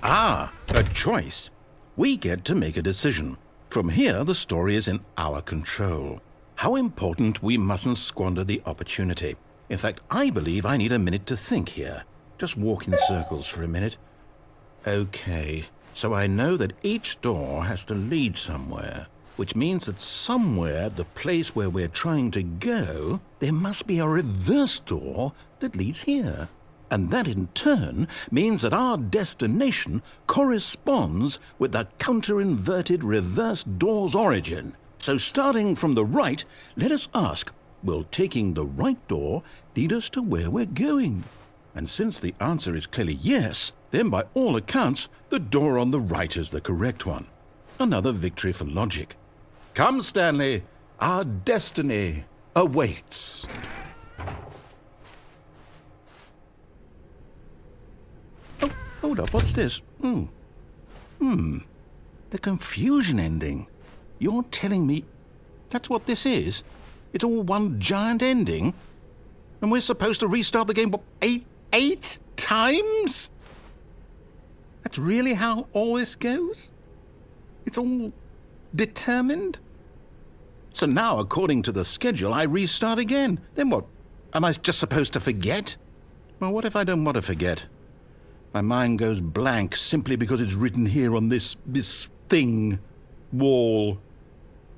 Ah, a choice. We get to make a decision. From here, the story is in our control. How important we mustn't squander the opportunity. In fact, I believe I need a minute to think here. Just walk in circles for a minute. Okay, so I know that each door has to lead somewhere, which means that somewhere, the place where we're trying to go, there must be a reverse door that leads here. And that in turn means that our destination corresponds with the counter-inverted reverse door's origin. So starting from the right, let us ask, will taking the right door lead us to where we're going? And since the answer is clearly yes, then by all accounts, the door on the right is the correct one. Another victory for logic. Come, Stanley, our destiny awaits. Oh, hold up, what's this? The confusion ending. You're telling me that's what this is? It's all one giant ending? And we're supposed to restart the game, what, eight times? That's really how all this goes? It's all determined? So now, according to the schedule, I restart again. Then what? Am I just supposed to forget? Well, what if I don't want to forget? My mind goes blank simply because it's written here on this thing, wall.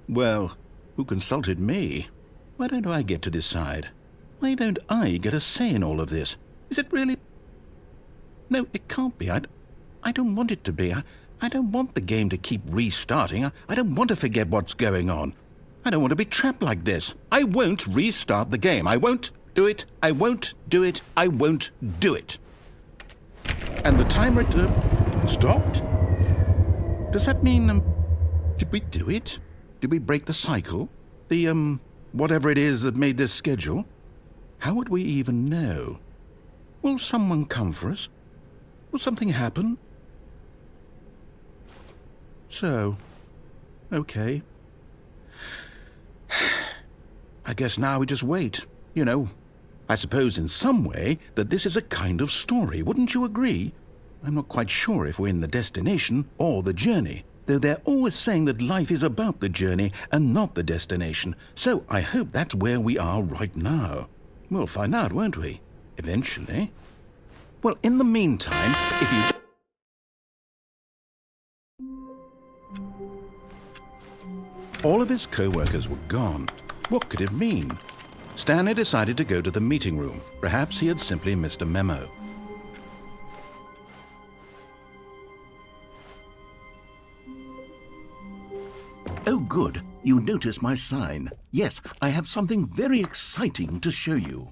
Well, who consulted me? Why don't I get to decide? Why don't I get a say in all of this? Is it really? No, it can't be. I don't want it to be. I don't want the game to keep restarting. I don't want to forget what's going on. I don't want to be trapped like this. I won't restart the game. I won't do it. I won't do it. I won't do it. And the timer stopped? Does that mean, did we do it? Did we break the cycle? The, whatever it is that made this schedule? How would we even know? Will someone come for us? Will something happen? So, okay. I guess now we just wait, you know. I suppose in some way that this is a kind of story, wouldn't you agree? I'm not quite sure if we're in the destination or the journey, though they're always saying that life is about the journey and not the destination, so I hope that's where we are right now. We'll find out, won't we? Eventually. Well, in the meantime, if you... All of his co-workers were gone. What could it mean? Stanley decided to go to the meeting room. Perhaps he had simply missed a memo. Oh, good. You noticed my sign. Yes, I have something very exciting to show you.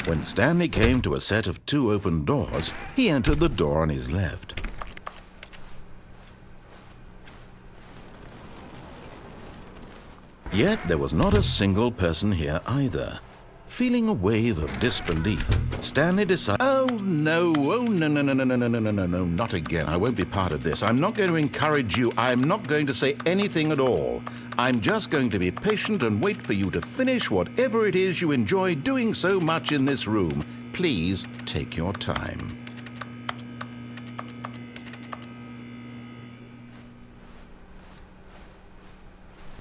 When Stanley came to a set of 2 open doors, he entered the door on his left. Yet there was not a single person here either. Feeling a wave of disbelief, Stanley decided, oh no, not again. I won't be part of this. I'm not going to encourage you. I'm not going to say anything at all. I'm just going to be patient and wait for you to finish whatever it is you enjoy doing so much in this room. Please take your time.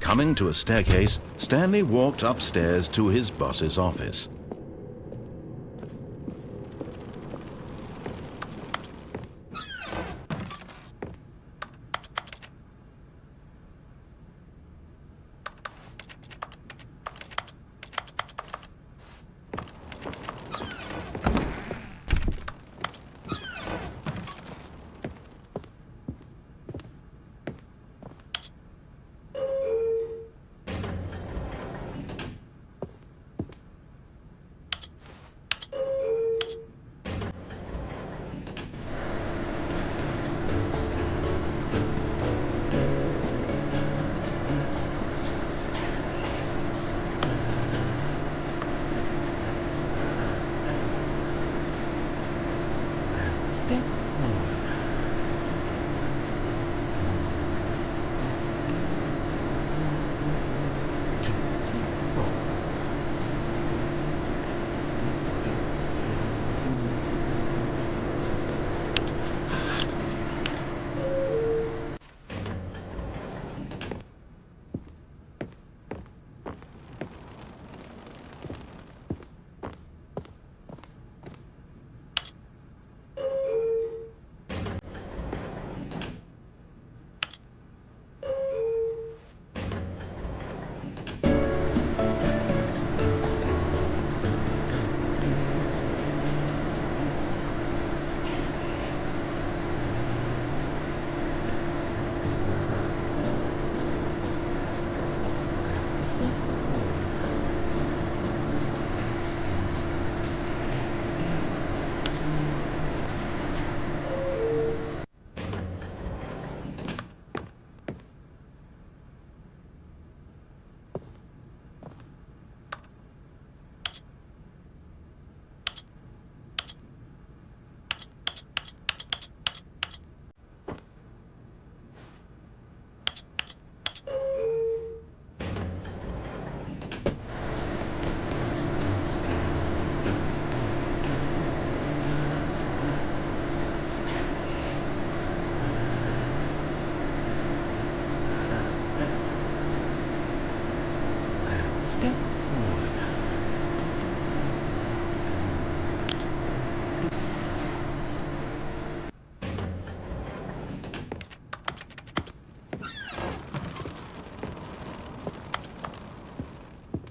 Coming to a staircase, Stanley walked upstairs to his boss's office.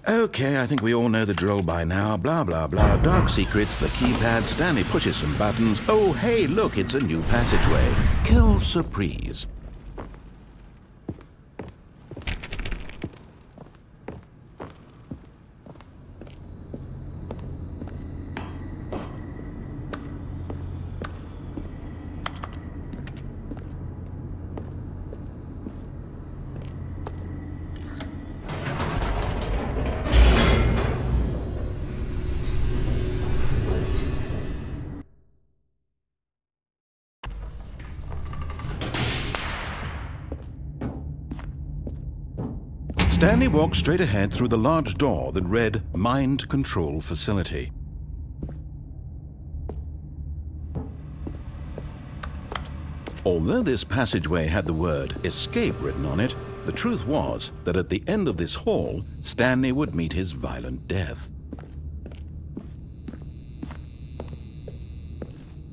Okay, I think we all know the drill by now. Blah, blah, blah. Dark secrets, the keypad. Stanley pushes some buttons. Oh, hey, look, it's a new passageway. Quelle surprise. Stanley walked straight ahead through the large door that read Mind Control Facility. Although this passageway had the word Escape written on it, the truth was that at the end of this hall, Stanley would meet his violent death.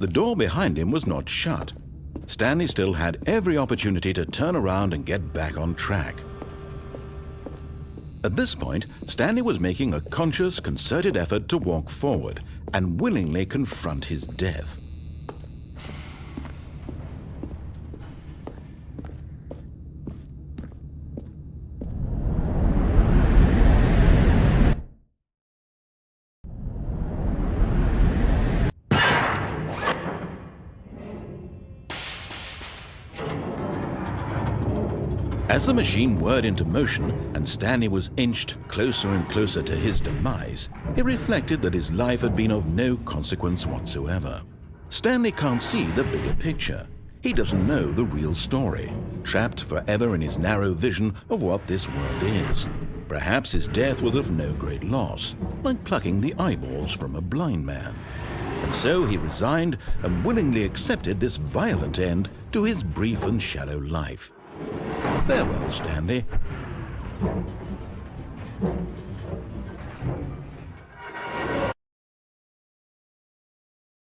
The door behind him was not shut. Stanley still had every opportunity to turn around and get back on track. At this point, Stanley was making a conscious, concerted effort to walk forward and willingly confront his death. As the machine whirred into motion and Stanley was inched closer and closer to his demise, he reflected that his life had been of no consequence whatsoever. Stanley can't see the bigger picture. He doesn't know the real story, trapped forever in his narrow vision of what this world is. Perhaps his death was of no great loss, like plucking the eyeballs from a blind man. And so he resigned and willingly accepted this violent end to his brief and shallow life. Farewell, Stanley.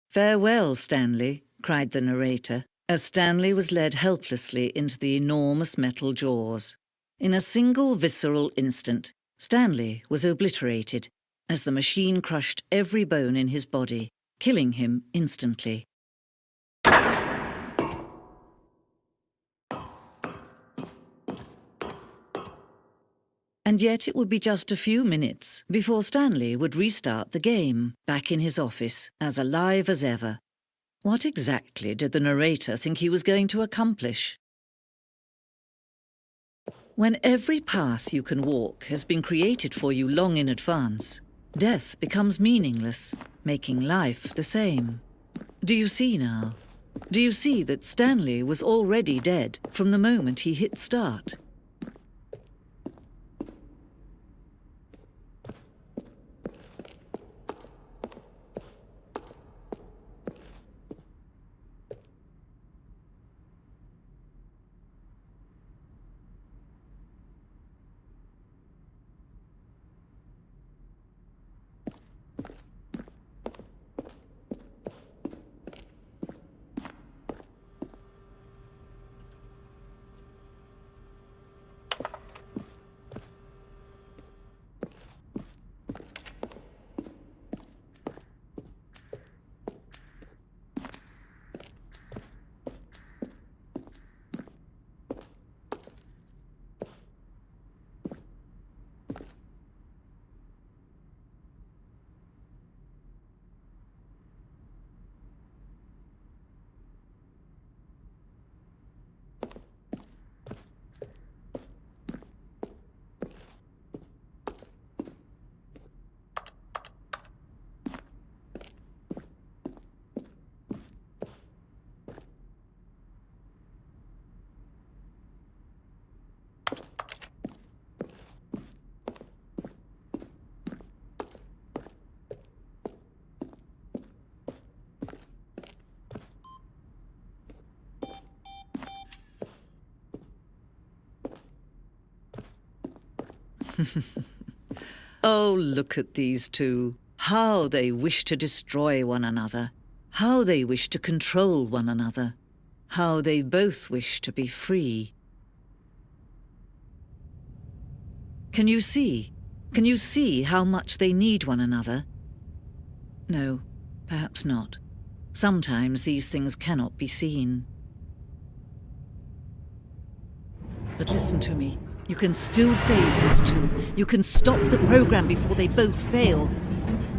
"Farewell, Stanley," cried the narrator, as Stanley was led helplessly into the enormous metal jaws. In a single visceral instant, Stanley was obliterated as the machine crushed every bone in his body, killing him instantly. And yet it would be just a few minutes before Stanley would restart the game, back in his office, as alive as ever. What exactly did the narrator think he was going to accomplish? When every path you can walk has been created for you long in advance, death becomes meaningless, making life the same. Do you see now? Do you see that Stanley was already dead from the moment he hit start? Oh, look at these two. How they wish to destroy one another. How they wish to control one another. How they both wish to be free. Can you see? Can you see how much they need one another? No, perhaps not. Sometimes these things cannot be seen. But listen to me. You can still save these two. You can stop the program before they both fail.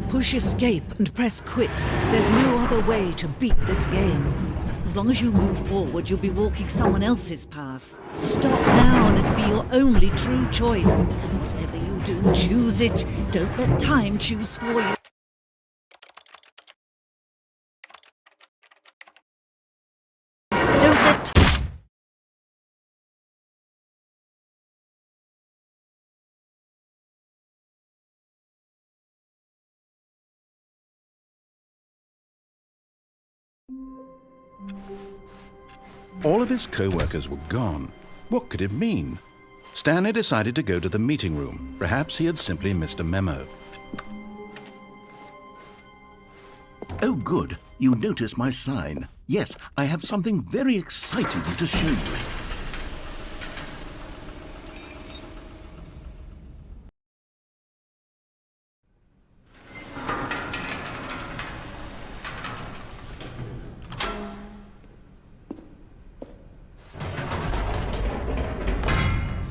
Push escape and press quit. There's no other way to beat this game. As long as you move forward, you'll be walking someone else's path. Stop now and it'll be your only true choice. Whatever you do, choose it. Don't let time choose for you. Don't let All of his co-workers were gone. What could it mean? Stanley decided to go to the meeting room. Perhaps he had simply missed a memo. Oh, good. You noticed my sign. Yes, I have something very exciting to show you.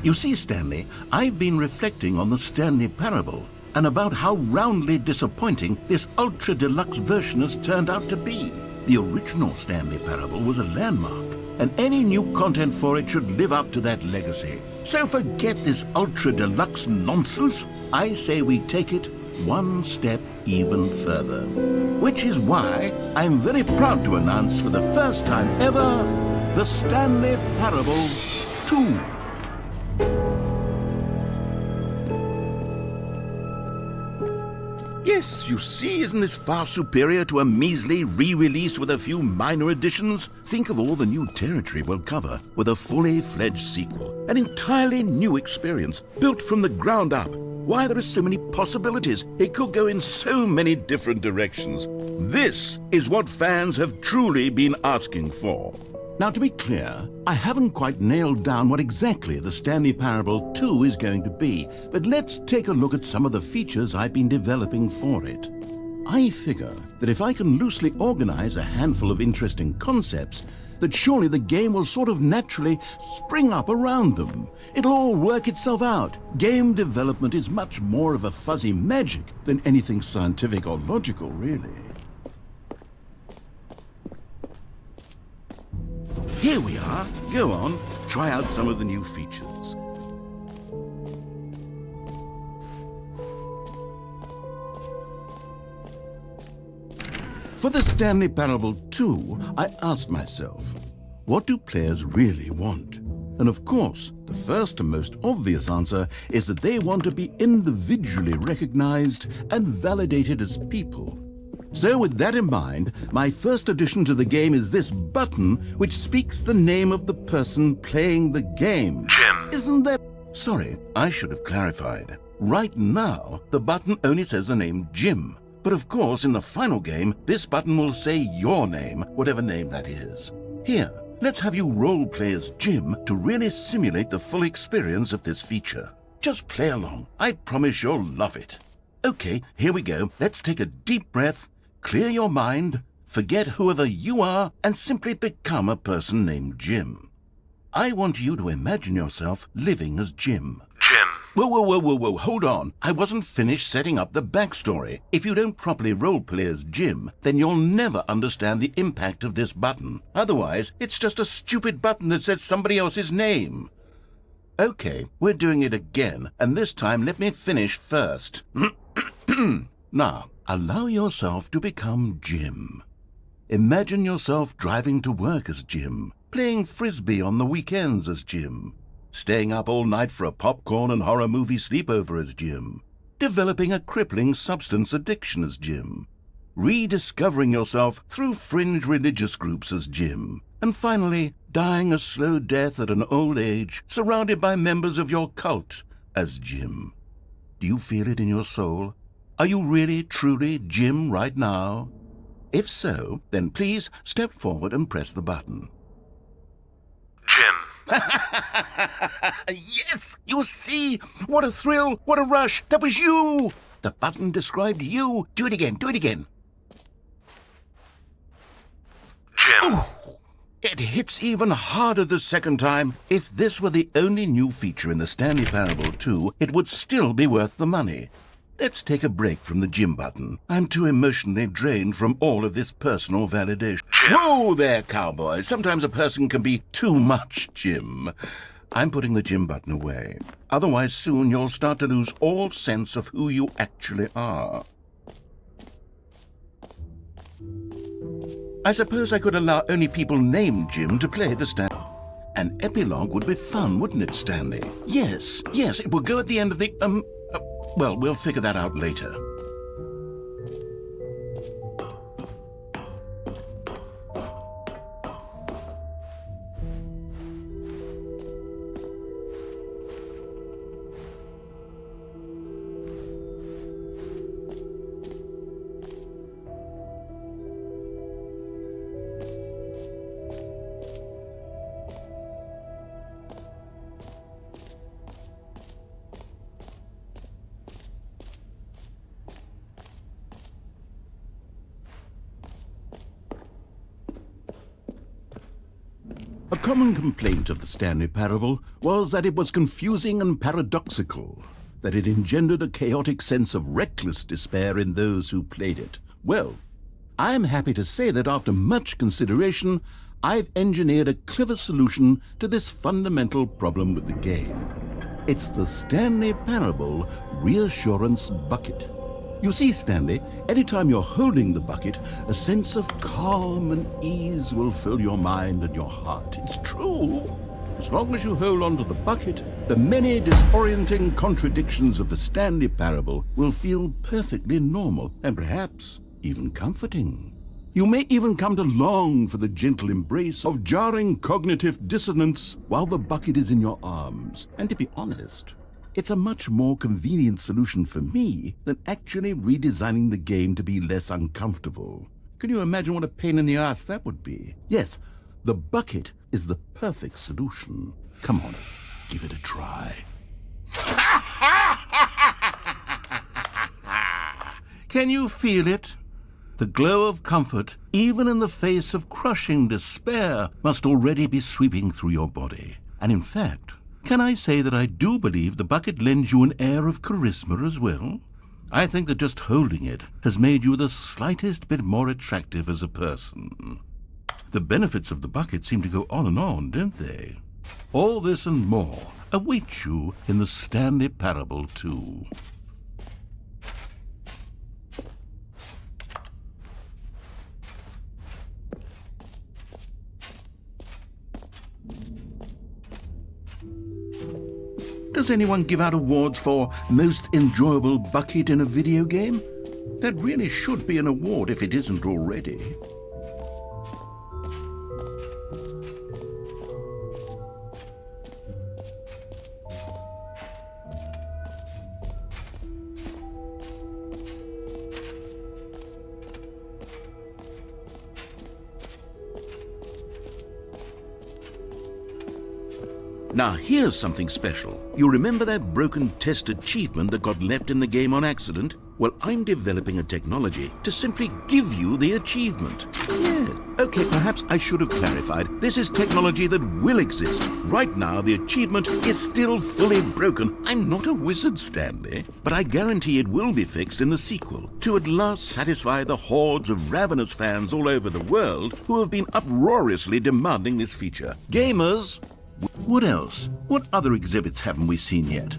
You see, Stanley, I've been reflecting on the Stanley Parable and about how roundly disappointing this ultra deluxe version has turned out to be. The original Stanley Parable was a landmark, and any new content for it should live up to that legacy. So forget this ultra deluxe nonsense. I say we take it one step even further. Which is why I'm very proud to announce for the first time ever, the Stanley Parable 2. Yes, you see, isn't this far superior to a measly re-release with a few minor additions? Think of all the new territory we'll cover with a fully fledged sequel. An entirely new experience, built from the ground up. Why, there are so many possibilities. It could go in so many different directions. This is what fans have truly been asking for. Now, to be clear, I haven't quite nailed down what exactly the Stanley Parable 2 is going to be, but let's take a look at some of the features I've been developing for it. I figure that if I can loosely organize a handful of interesting concepts, that surely the game will sort of naturally spring up around them. It'll all work itself out. Game development is much more of a fuzzy magic than anything scientific or logical, really. Here we are. Go on, try out some of the new features. For the Stanley Parable 2, I asked myself, what do players really want? And of course, the first and most obvious answer is that they want to be individually recognized and validated as people. So with that in mind, my first addition to the game is this button which speaks the name of the person playing the game. Jim. Isn't that... Sorry, I should have clarified. Right now, the button only says the name Jim. But of course, in the final game, this button will say your name, whatever name that is. Here, let's have you role-play as Jim to really simulate the full experience of this feature. Just play along. I promise you'll love it. Okay, here we go. Let's take a deep breath. Clear your mind, forget whoever you are, and simply become a person named Jim. I want you to imagine yourself living as Jim. Jim. Whoa, hold on. I wasn't finished setting up the backstory. If you don't properly roleplay as Jim, then you'll never understand the impact of this button. Otherwise, it's just a stupid button that says somebody else's name. Okay, we're doing it again, and this time let me finish first. Now, allow yourself to become Jim. Imagine yourself driving to work as Jim, playing frisbee on the weekends as Jim, staying up all night for a popcorn and horror movie sleepover as Jim, developing a crippling substance addiction as Jim, rediscovering yourself through fringe religious groups as Jim, and finally, dying a slow death at an old age, surrounded by members of your cult as Jim. Do you feel it in your soul? Are you really, truly Jim right now? If so, then please step forward and press the button. Jim. Yes, you see? What a thrill, what a rush. That was you. The button described you. Do it again, do it again. Jim. Ooh, it hits even harder the second time. If this were the only new feature in the Stanley Parable 2, it would still be worth the money. Let's take a break from the Jim button. I'm too emotionally drained from all of this personal validation. Whoa there, cowboy. Sometimes a person can be too much Jim. I'm putting the Jim button away. Otherwise, soon you'll start to lose all sense of who you actually are. I suppose I could allow only people named Jim to play the Stanley. An epilogue would be fun, wouldn't it, Stanley? Yes, it would go at the end of the, well, we'll figure that out later. common complaint of the Stanley Parable was that it was confusing and paradoxical, that it engendered a chaotic sense of reckless despair in those who played it. Well, I'm happy to say that after much consideration, I've engineered a clever solution to this fundamental problem with the game. It's the Stanley Parable Reassurance Bucket. You see, Stanley, anytime you're holding the bucket, a sense of calm and ease will fill your mind and your heart. It's true. As long as you hold on to the bucket, the many disorienting contradictions of the Stanley Parable will feel perfectly normal and perhaps even comforting. You may even come to long for the gentle embrace of jarring cognitive dissonance while the bucket is in your arms. And to be honest, it's a much more convenient solution for me than actually redesigning the game to be less uncomfortable. Can you imagine what a pain in the ass that would be? Yes, the bucket is the perfect solution. Come on, give it a try. Can you feel it? The glow of comfort, even in the face of crushing despair, must already be sweeping through your body. And in fact, can I say that I do believe the bucket lends you an air of charisma as well? I think that just holding it has made you the slightest bit more attractive as a person. The benefits of the bucket seem to go on, don't they? All this and more await you in the Stanley Parable 2. Does anyone give out awards for most enjoyable bucket in a video game? That really should be an award if it isn't already. Now here's something special. You remember that broken test achievement that got left in the game on accident? Well, I'm developing a technology to simply give you the achievement. Yeah. Okay, perhaps I should have clarified. This is technology that will exist. Right now, the achievement is still fully broken. I'm not a wizard, Stanley, but I guarantee it will be fixed in the sequel to at last satisfy the hordes of ravenous fans all over the world who have been uproariously demanding this feature. Gamers! What else? What other exhibits haven't we seen yet?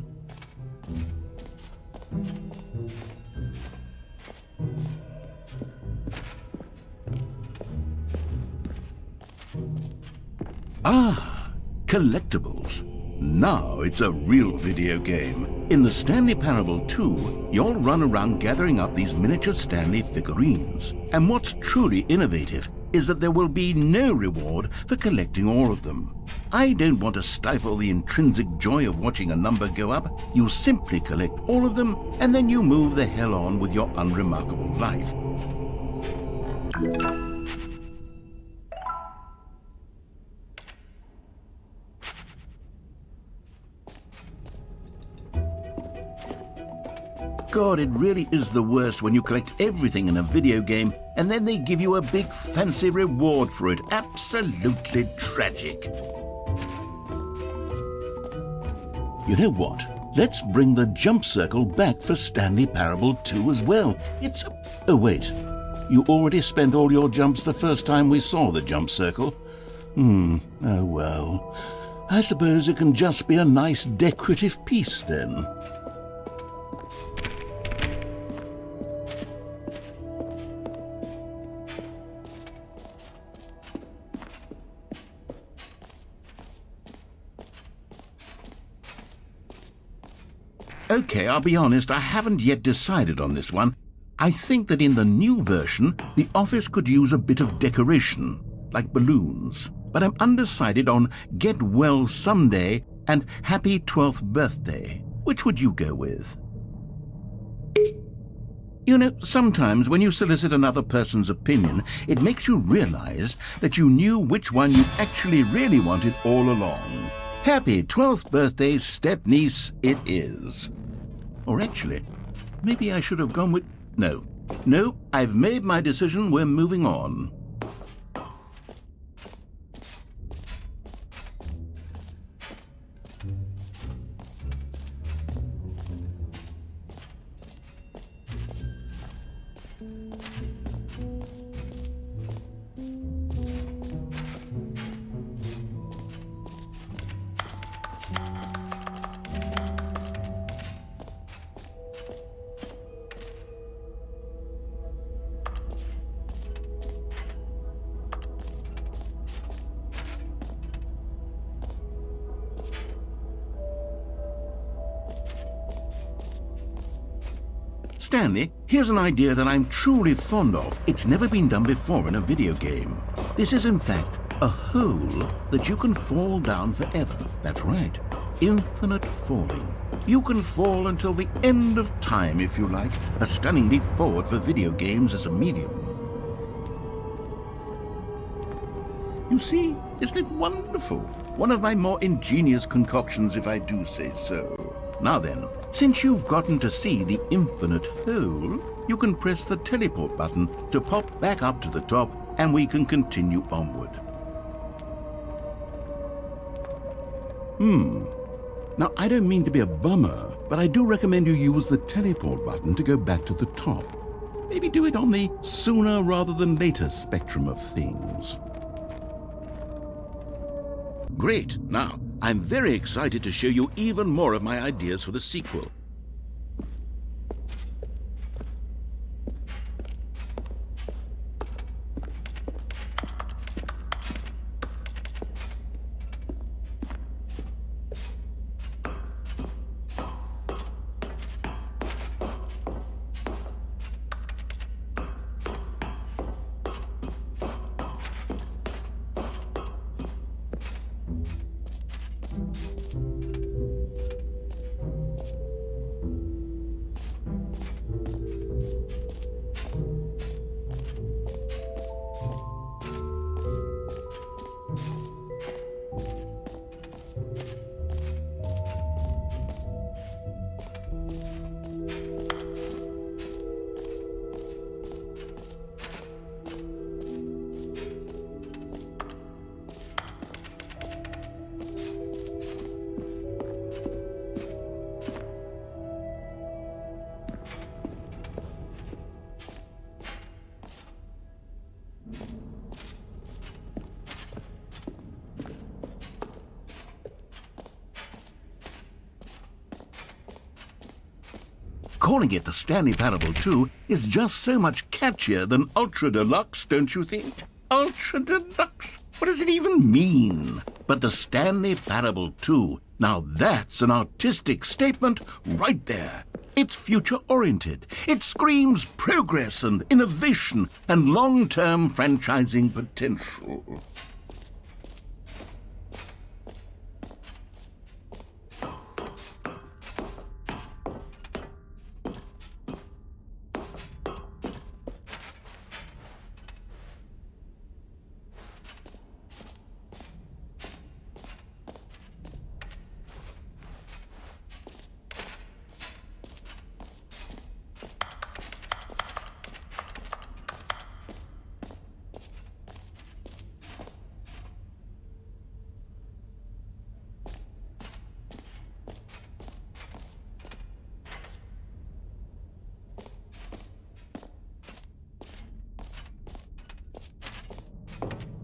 Ah, collectibles. Now it's a real video game. In the Stanley Parable 2, you'll run around gathering up these miniature Stanley figurines. And what's truly innovative is that there will be no reward for collecting all of them. I don't want to stifle the intrinsic joy of watching a number go up. You simply collect all of them, and then you move the hell on with your unremarkable life. God, it really is the worst when you collect everything in a video game and then they give you a big fancy reward for it. Absolutely tragic. You know what? Let's bring the jump circle back for Stanley Parable 2 as well. It's a... Oh, wait. You already spent all your jumps the first time we saw the jump circle? Oh well. I suppose it can just be a nice decorative piece then. Okay, I'll be honest, I haven't yet decided on this one. I think that in the new version, the office could use a bit of decoration, like balloons. But I'm undecided on Get Well Someday and Happy 12th Birthday. Which would you go with? You know, sometimes when you solicit another person's opinion, it makes you realize that you knew which one you actually really wanted all along. Happy 12th birthday, step-niece, it is. Or actually, maybe I should have gone with... No, I've made my decision, we're moving on. Stanley, here's an idea that I'm truly fond of. It's never been done before in a video game. This is, in fact, a hole that you can fall down forever. That's right. Infinite falling. You can fall until the end of time, if you like. A stunning leap forward for video games as a medium. You see, isn't it wonderful? One of my more ingenious concoctions, if I do say so. Now then, since you've gotten to see the infinite hole, you can press the teleport button to pop back up to the top, and we can continue onward. Now, I don't mean to be a bummer, but I do recommend you use the teleport button to go back to the top. Maybe do it on the sooner rather than later spectrum of things. Great! Now, I'm very excited to show you even more of my ideas for the sequel. Calling it the Stanley Parable 2 is just so much catchier than Ultra Deluxe, don't you think? Ultra Deluxe? What does it even mean? But the Stanley Parable 2, now that's an artistic statement right there. It's future-oriented. It screams progress and innovation and long-term franchising potential.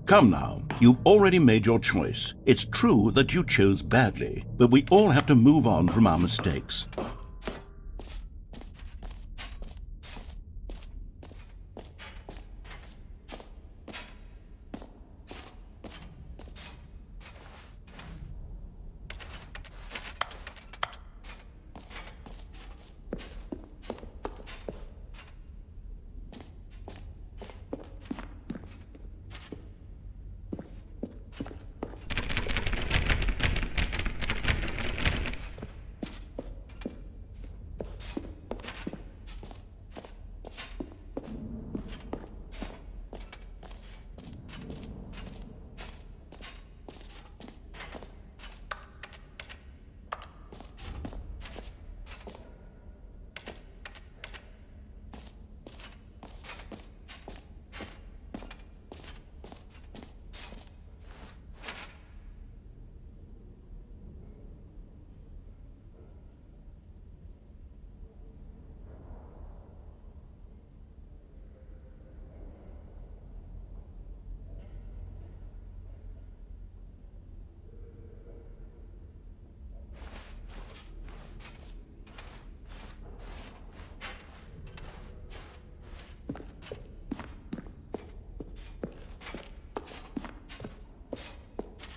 Come now, you've already made your choice. It's true that you chose badly, but we all have to move on from our mistakes.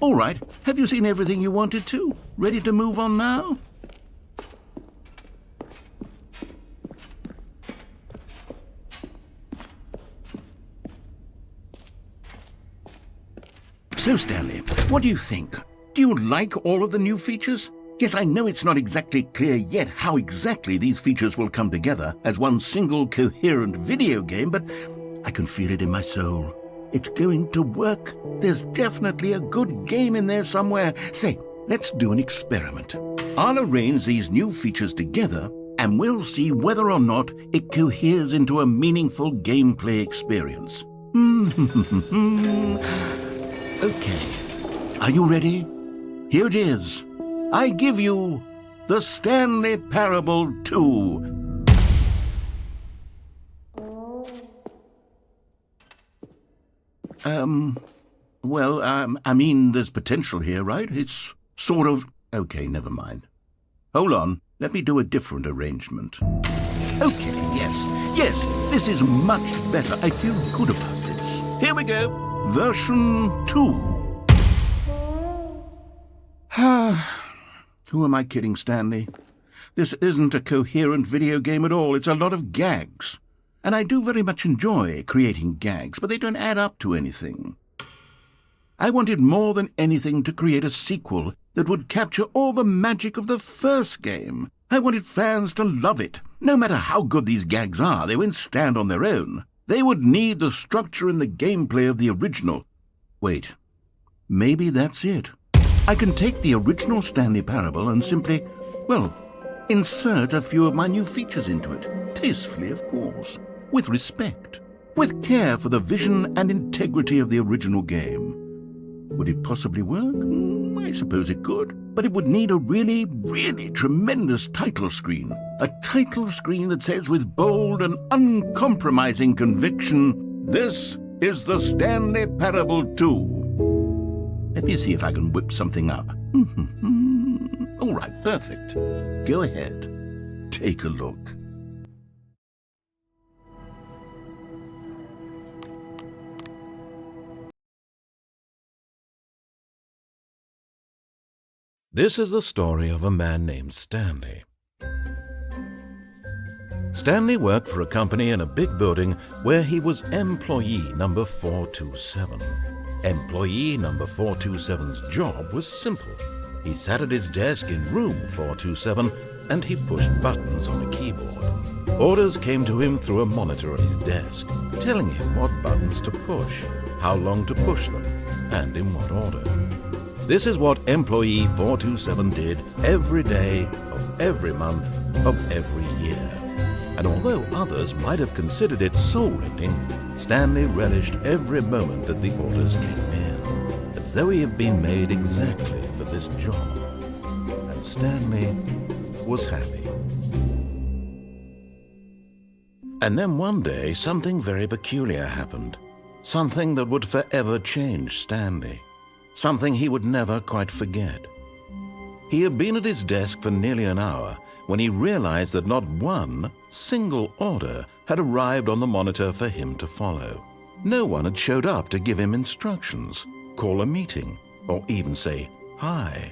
All right, have you seen everything you wanted to? Ready to move on now? So, Stanley, what do you think? Do you like all of the new features? Yes, I know it's not exactly clear yet how exactly these features will come together as one single coherent video game, but I can feel it in my soul. It's going to work. There's definitely a good game in there somewhere. Say, let's do an experiment. I'll arrange these new features together, and we'll see whether or not it coheres into a meaningful gameplay experience. Okay, are you ready? Here it is. I give you the Stanley Parable 2. I mean, there's potential here, right? It's sort of... Okay, never mind. Hold on, let me do a different arrangement. Okay, yes, this is much better. I feel good about this. Here we go. Version 2. Who am I kidding, Stanley? This isn't a coherent video game at all. It's a lot of gags. And I do very much enjoy creating gags, but they don't add up to anything. I wanted more than anything to create a sequel that would capture all the magic of the first game. I wanted fans to love it. No matter how good these gags are, they won't stand on their own. They would need the structure and the gameplay of the original. Wait, maybe that's it. I can take the original Stanley Parable and simply, insert a few of my new features into it. Tastefully, of course. With respect. With care for the vision and integrity of the original game. Would it possibly work? I suppose it could. But it would need a really, really tremendous title screen. A title screen that says with bold and uncompromising conviction, "This is the Stanley Parable 2. Let me see if I can whip something up. All right, perfect. Go ahead. Take a look. This is the story of a man named Stanley. Stanley worked for a company in a big building where he was employee number 427. Employee number 427's job was simple. He sat at his desk in room 427 and he pushed buttons on a keyboard. Orders came to him through a monitor at his desk, telling him what buttons to push, how long to push them, and in what order. This is what employee 427 did every day of every month of every year. And although others might have considered it soul-rending, Stanley relished every moment that the orders came in, as though he had been made exactly for this job. And Stanley was happy. And then one day, something very peculiar happened. Something that would forever change Stanley. Something he would never quite forget. He had been at his desk for nearly an hour when he realized that not one single order had arrived on the monitor for him to follow. No one had showed up to give him instructions, call a meeting, or even say hi.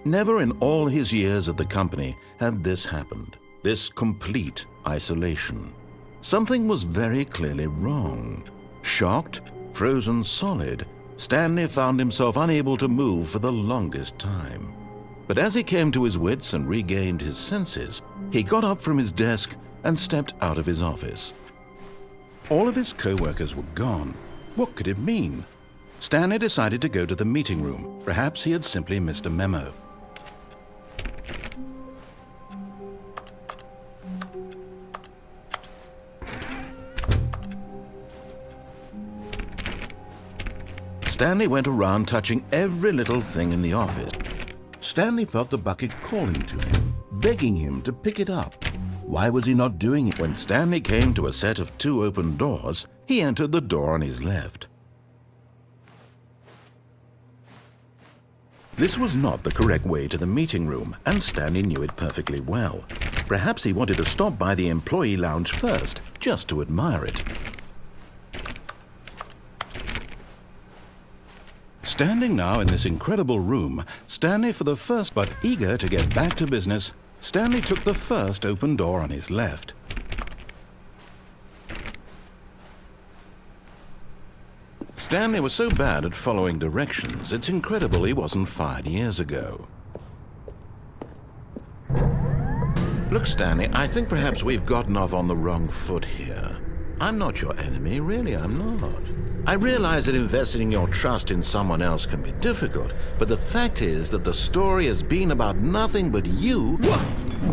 Never in all his years at the company had this happened, this complete isolation. Something was very clearly wrong. Shocked, frozen solid, Stanley found himself unable to move for the longest time. But as he came to his wits and regained his senses, he got up from his desk and stepped out of his office. All of his co-workers were gone. What could it mean? Stanley decided to go to the meeting room. Perhaps he had simply missed a memo. Stanley went around touching every little thing in the office. Stanley felt the bucket calling to him, begging him to pick it up. Why was he not doing it? When Stanley came to a set of 2 open doors, he entered the door on his left. This was not the correct way to the meeting room, and Stanley knew it perfectly well. Perhaps he wanted to stop by the employee lounge first, just to admire it. Standing now in this incredible room, Stanley for the first, but eager to get back to business, Stanley took the first open door on his left. Stanley was so bad at following directions, it's incredible he wasn't fired years ago. Look, Stanley, I think perhaps we've gotten off on the wrong foot here. I'm not your enemy, really, I'm not. I realize that investing your trust in someone else can be difficult, but the fact is that the story has been about nothing but you. What?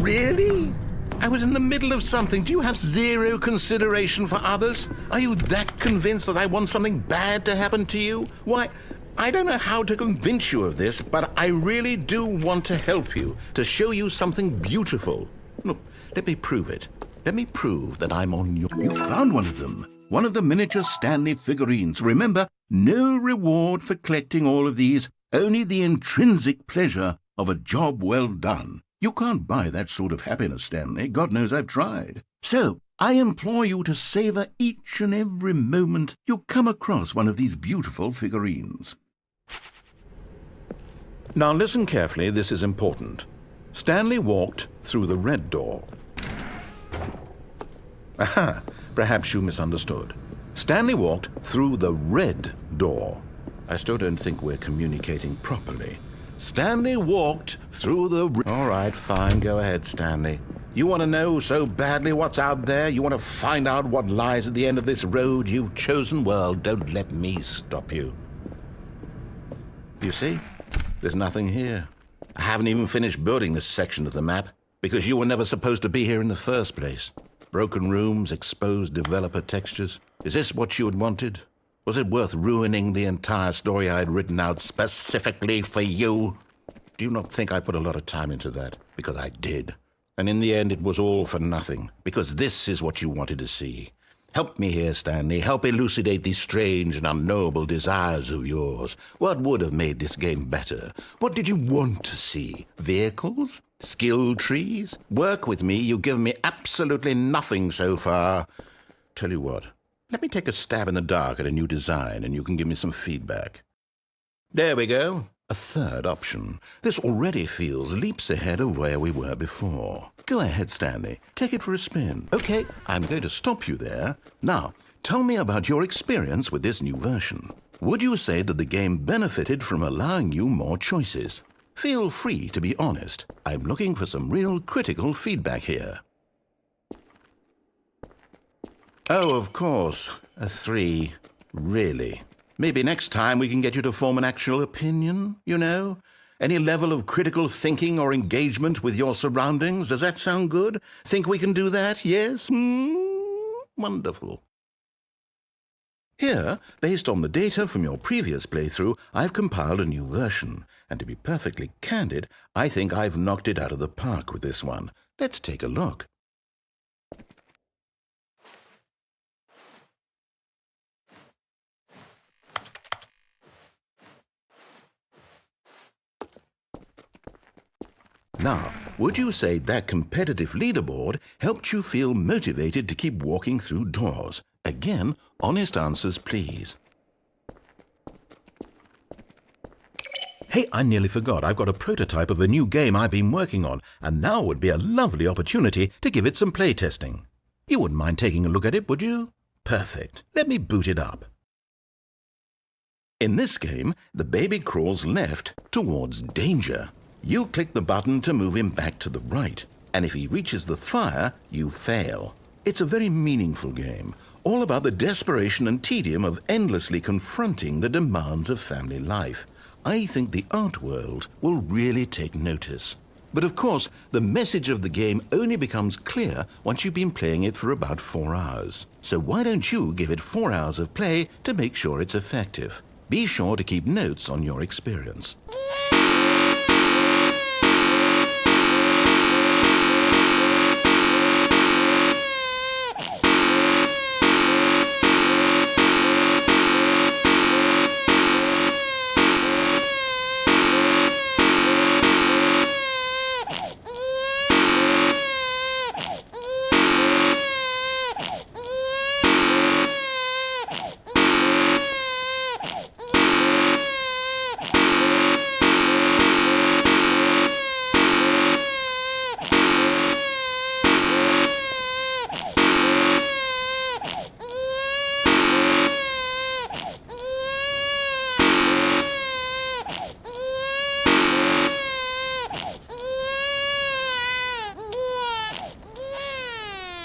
Really? I was in the middle of something. Do you have zero consideration for others? Are you that convinced that I want something bad to happen to you? Why, I don't know how to convince you of this, but I really do want to help you, to show you something beautiful. Look, let me prove it. Let me prove that I'm on your... You found one of them. One of the miniature Stanley figurines. Remember, no reward for collecting all of these, only the intrinsic pleasure of a job well done. You can't buy that sort of happiness, Stanley. God knows I've tried. So, I implore you to savor each and every moment you come across one of these beautiful figurines. Now listen carefully, this is important. Stanley walked through the red door. Aha, perhaps you misunderstood. Stanley walked through the red door. I still don't think we're communicating properly. Stanley walked through the... All right, fine, go ahead, Stanley. You want to know so badly what's out there? You want to find out what lies at the end of this road you've chosen? Well, don't let me stop you. You see? There's nothing here. I haven't even finished building this section of the map, because you were never supposed to be here in the first place. Broken rooms, exposed developer textures. Is this what you had wanted? Was it worth ruining the entire story I had written out specifically for you? Do you not think I put a lot of time into that? Because I did. And in the end, it was all for nothing, because this is what you wanted to see. Help me here, Stanley. Help elucidate these strange and unknowable desires of yours. What would have made this game better? What did you want to see? Vehicles? Skill trees? Work with me. You've given me absolutely nothing so far. Tell you what, let me take a stab in the dark at a new design and you can give me some feedback. There we go. A third option. This already feels leaps ahead of where we were before. Go ahead, Stanley. Take it for a spin. Okay, I'm going to stop you there. Now, tell me about your experience with this new version. Would you say that the game benefited from allowing you more choices? Feel free to be honest. I'm looking for some real critical feedback here. Oh, of course. A 3. Really? Maybe next time we can get you to form an actual opinion, you know? Any level of critical thinking or engagement with your surroundings? Does that sound good? Think we can do that? Yes? Wonderful. Here, based on the data from your previous playthrough, I've compiled a new version. And to be perfectly candid, I think I've knocked it out of the park with this one. Let's take a look. Now, would you say that competitive leaderboard helped you feel motivated to keep walking through doors? Again, honest answers, please. Hey, I nearly forgot. I've got a prototype of a new game I've been working on, and now would be a lovely opportunity to give it some playtesting. You wouldn't mind taking a look at it, would you? Perfect. Let me boot it up. In this game, the baby crawls left towards danger. You click the button to move him back to the right, and if he reaches the fire, you fail. It's a very meaningful game, all about the desperation and tedium of endlessly confronting the demands of family life. I think the art world will really take notice. But of course, the message of the game only becomes clear once you've been playing it for about 4 hours. So why don't you give it 4 hours of play to make sure it's effective? Be sure to keep notes on your experience.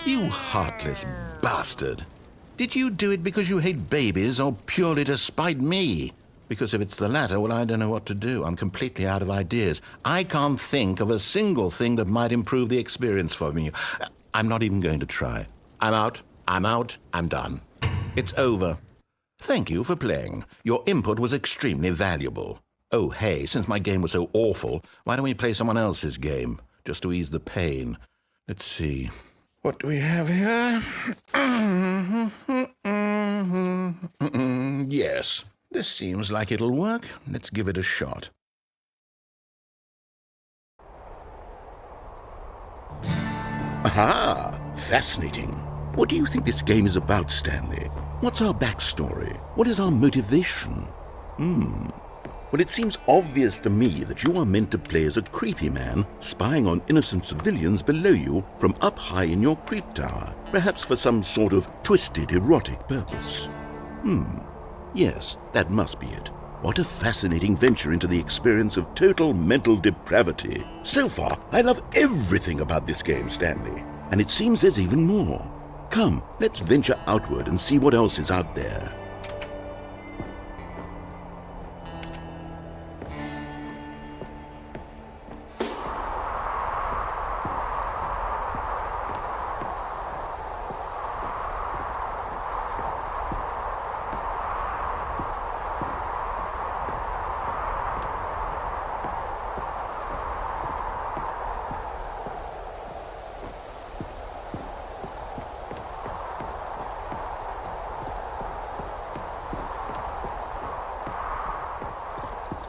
You heartless bastard. Did you do it because you hate babies or purely to spite me? Because if it's the latter, well, I don't know what to do. I'm completely out of ideas. I can't think of a single thing that might improve the experience for me. I'm not even going to try. I'm out. I'm done. It's over. Thank you for playing. Your input was extremely valuable. Oh, hey, since my game was so awful, why don't we play someone else's game, just to ease the pain? Let's see. What do we have here? Yes, this seems like it'll work. Let's give it a shot. Aha! Fascinating. What do you think this game is about, Stanley? What's our backstory? What is our motivation? Well, it seems obvious to me that you are meant to play as a creepy man spying on innocent civilians below you from up high in your creep tower, perhaps for some sort of twisted, erotic purpose. Yes, that must be it. What a fascinating venture into the experience of total mental depravity. So far, I love everything about this game, Stanley. And it seems there's even more. Come, let's venture outward and see what else is out there.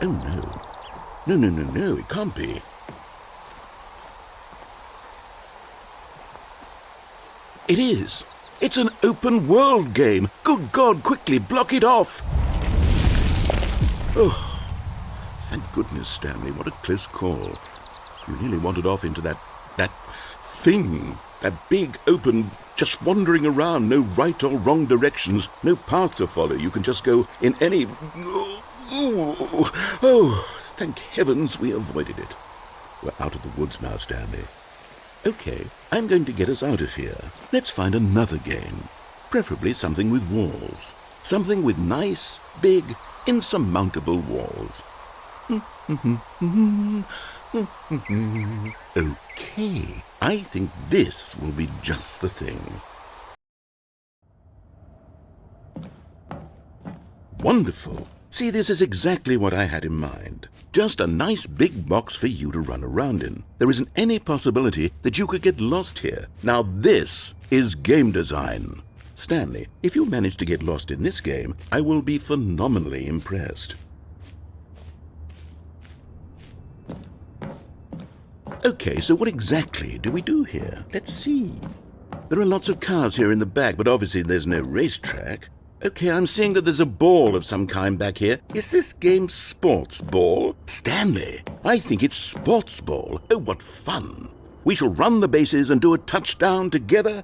Oh, no. No, it can't be. It is. It's an open world game. Good God, quickly, block it off. Oh, thank goodness, Stanley. What a close call. You nearly wandered off into that thing. That big, open, just wandering around, no right or wrong directions, no path to follow. You can just go in any... Oh, thank heavens we avoided it. We're out of the woods now, Stanley. Okay, I'm going to get us out of here. Let's find another game. Preferably something with walls. Something with nice, big, insurmountable walls. Okay, I think this will be just the thing. Wonderful. See, this is exactly what I had in mind. Just a nice big box for you to run around in. There isn't any possibility that you could get lost here. Now this is game design. Stanley, if you manage to get lost in this game, I will be phenomenally impressed. Okay, so what exactly do we do here? Let's see. There are lots of cars here in the back, but obviously there's no racetrack. Okay, I'm seeing that there's a ball of some kind back here. Is this game sports ball? Stanley, I think it's sports ball. Oh, what fun. We shall run the bases and do a touchdown together?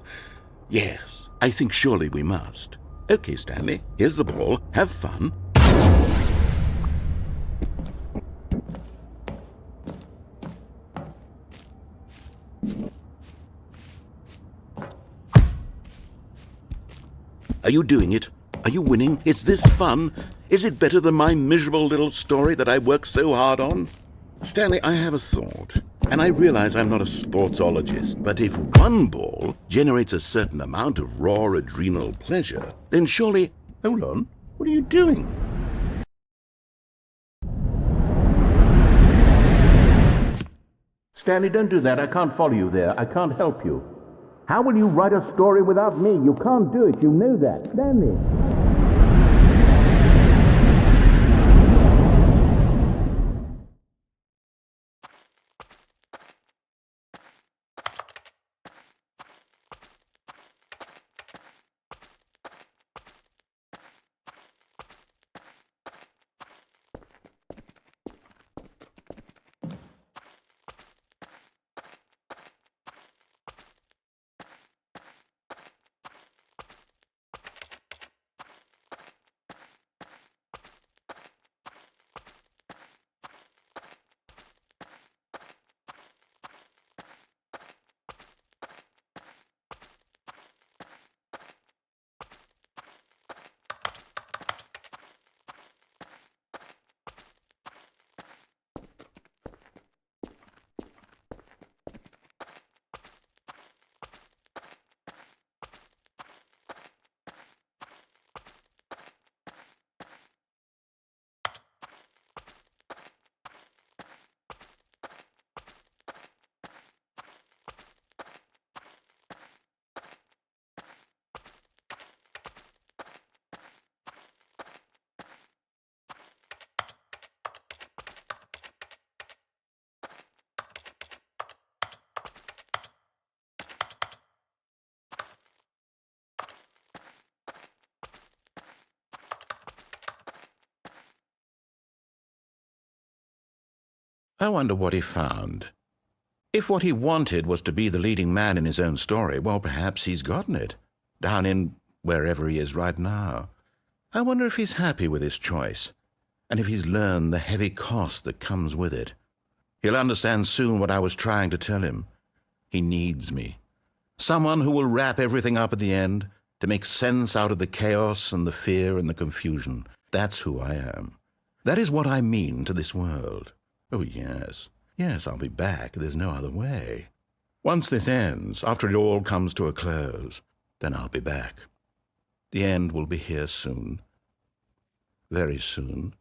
Yes, I think surely we must. Okay, Stanley, here's the ball. Have fun. Are you doing it? Are you winning? Is this fun? Is it better than my miserable little story that I worked so hard on? Stanley, I have a thought. And I realize I'm not a sportsologist, but if one ball generates a certain amount of raw adrenal pleasure, then surely... Hold on. What are you doing? Stanley, don't do that. I can't follow you there. I can't help you. How will you write a story without me? You can't do it. You know that. Stanley. I wonder what he found. If what he wanted was to be the leading man in his own story, well, perhaps he's gotten it, down in wherever he is right now. I wonder if he's happy with his choice, and if he's learned the heavy cost that comes with it. He'll understand soon what I was trying to tell him. He needs me. Someone who will wrap everything up at the end, to make sense out of the chaos and the fear and the confusion. That's who I am. That is what I mean to this world. Oh, yes. Yes, I'll be back. There's no other way. Once this ends, after it all comes to a close, then I'll be back. The end will be here soon. Very soon.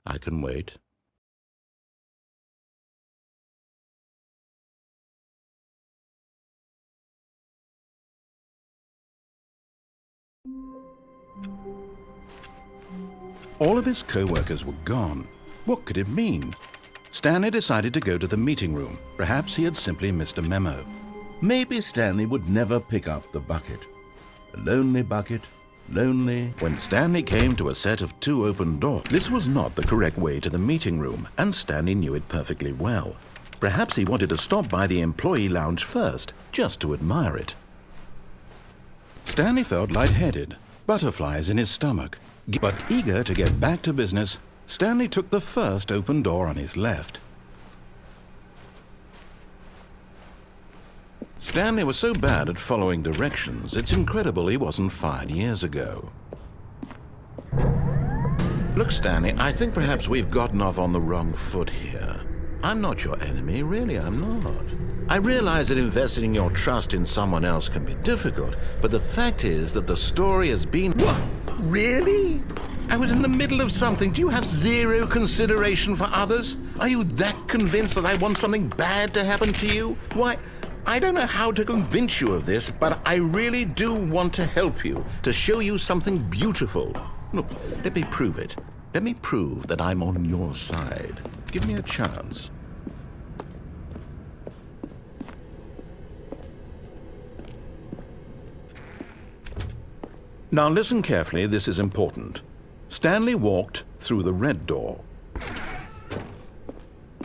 I can wait. All of his co-workers were gone. What could it mean? Stanley decided to go to the meeting room. Perhaps he had simply missed a memo. Maybe Stanley would never pick up the bucket. A lonely bucket, lonely. When Stanley came to a set of 2 open doors, this was not the correct way to the meeting room, and Stanley knew it perfectly well. Perhaps he wanted to stop by the employee lounge first, just to admire it. Stanley felt lightheaded, butterflies in his stomach. But eager to get back to business, Stanley took the first open door on his left. Stanley was so bad at following directions, it's incredible he wasn't fired years ago. Look, Stanley, I think perhaps we've gotten off on the wrong foot here. I'm not your enemy, really, I'm not. I realize that investing your trust in someone else can be difficult, but the fact is that the story has been... What? Really? I was in the middle of something. Do you have zero consideration for others? Are you that convinced that I want something bad to happen to you? Why, I don't know how to convince you of this, but I really do want to help you, to show you something beautiful. Look, let me prove it. Let me prove that I'm on your side. Give me a chance. Now listen carefully, this is important. Stanley walked through the red door.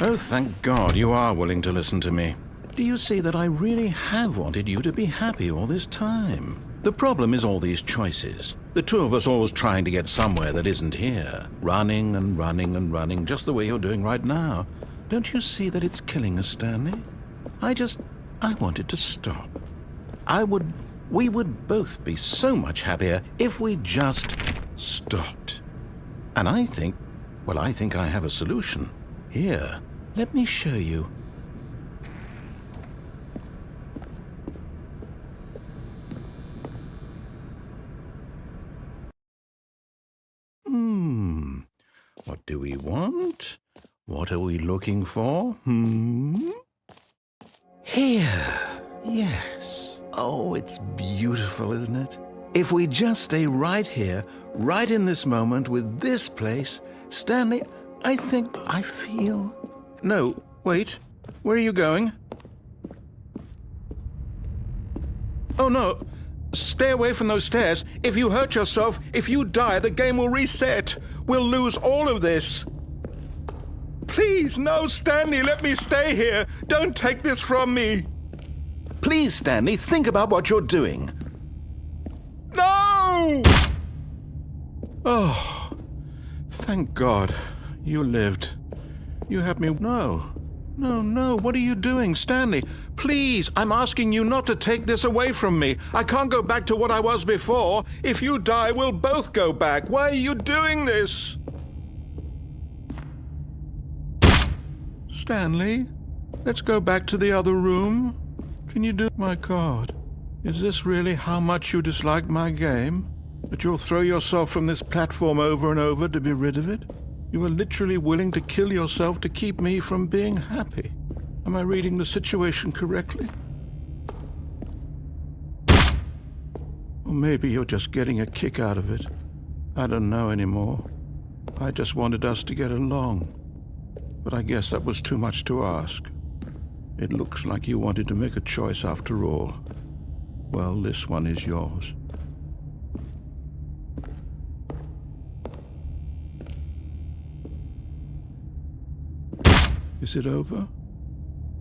Oh, thank God you are willing to listen to me. Do you see that I really have wanted you to be happy all this time? The problem is all these choices. The 2 of us always trying to get somewhere that isn't here. Running and running and running, just the way you're doing right now. Don't you see that it's killing us, Stanley? I wanted to stop. We would both be so much happier if we just stopped. And I think I have a solution. Here, let me show you. What do we want? What are we looking for? Here, yes. Oh, it's beautiful, isn't it? If we just stay right here, right in this moment with this place, Stanley, I feel... No, wait. Where are you going? Oh, no. Stay away from those stairs. If you hurt yourself, if you die, the game will reset. We'll lose all of this. Please, no, Stanley, let me stay here. Don't take this from me. Please, Stanley, think about what you're doing. No! Oh, thank God. You lived. You had me... No. No, what are you doing, Stanley? Please, I'm asking you not to take this away from me. I can't go back to what I was before. If you die, we'll both go back. Why are you doing this? Stanley, let's go back to the other room. Can you do... My God, is this really how much you dislike my game? That you'll throw yourself from this platform over and over to be rid of it? You are literally willing to kill yourself to keep me from being happy. Am I reading the situation correctly? Or maybe you're just getting a kick out of it. I don't know anymore. I just wanted us to get along. But I guess that was too much to ask. It looks like you wanted to make a choice after all. Well, this one is yours. Is it over?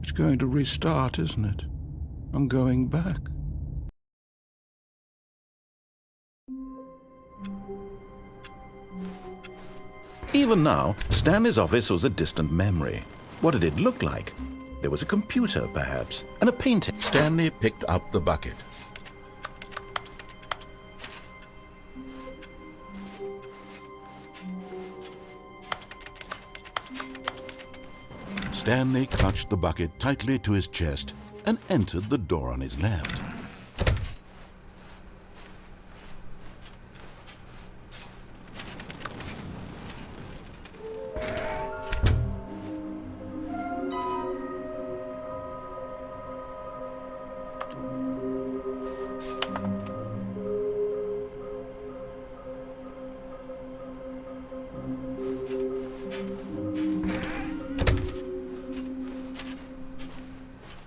It's going to restart, isn't it? I'm going back. Even now, Stanley's office was a distant memory. What did it look like? There was a computer, perhaps, and a painting. Stanley picked up the bucket. Stanley clutched the bucket tightly to his chest and entered the door on his left.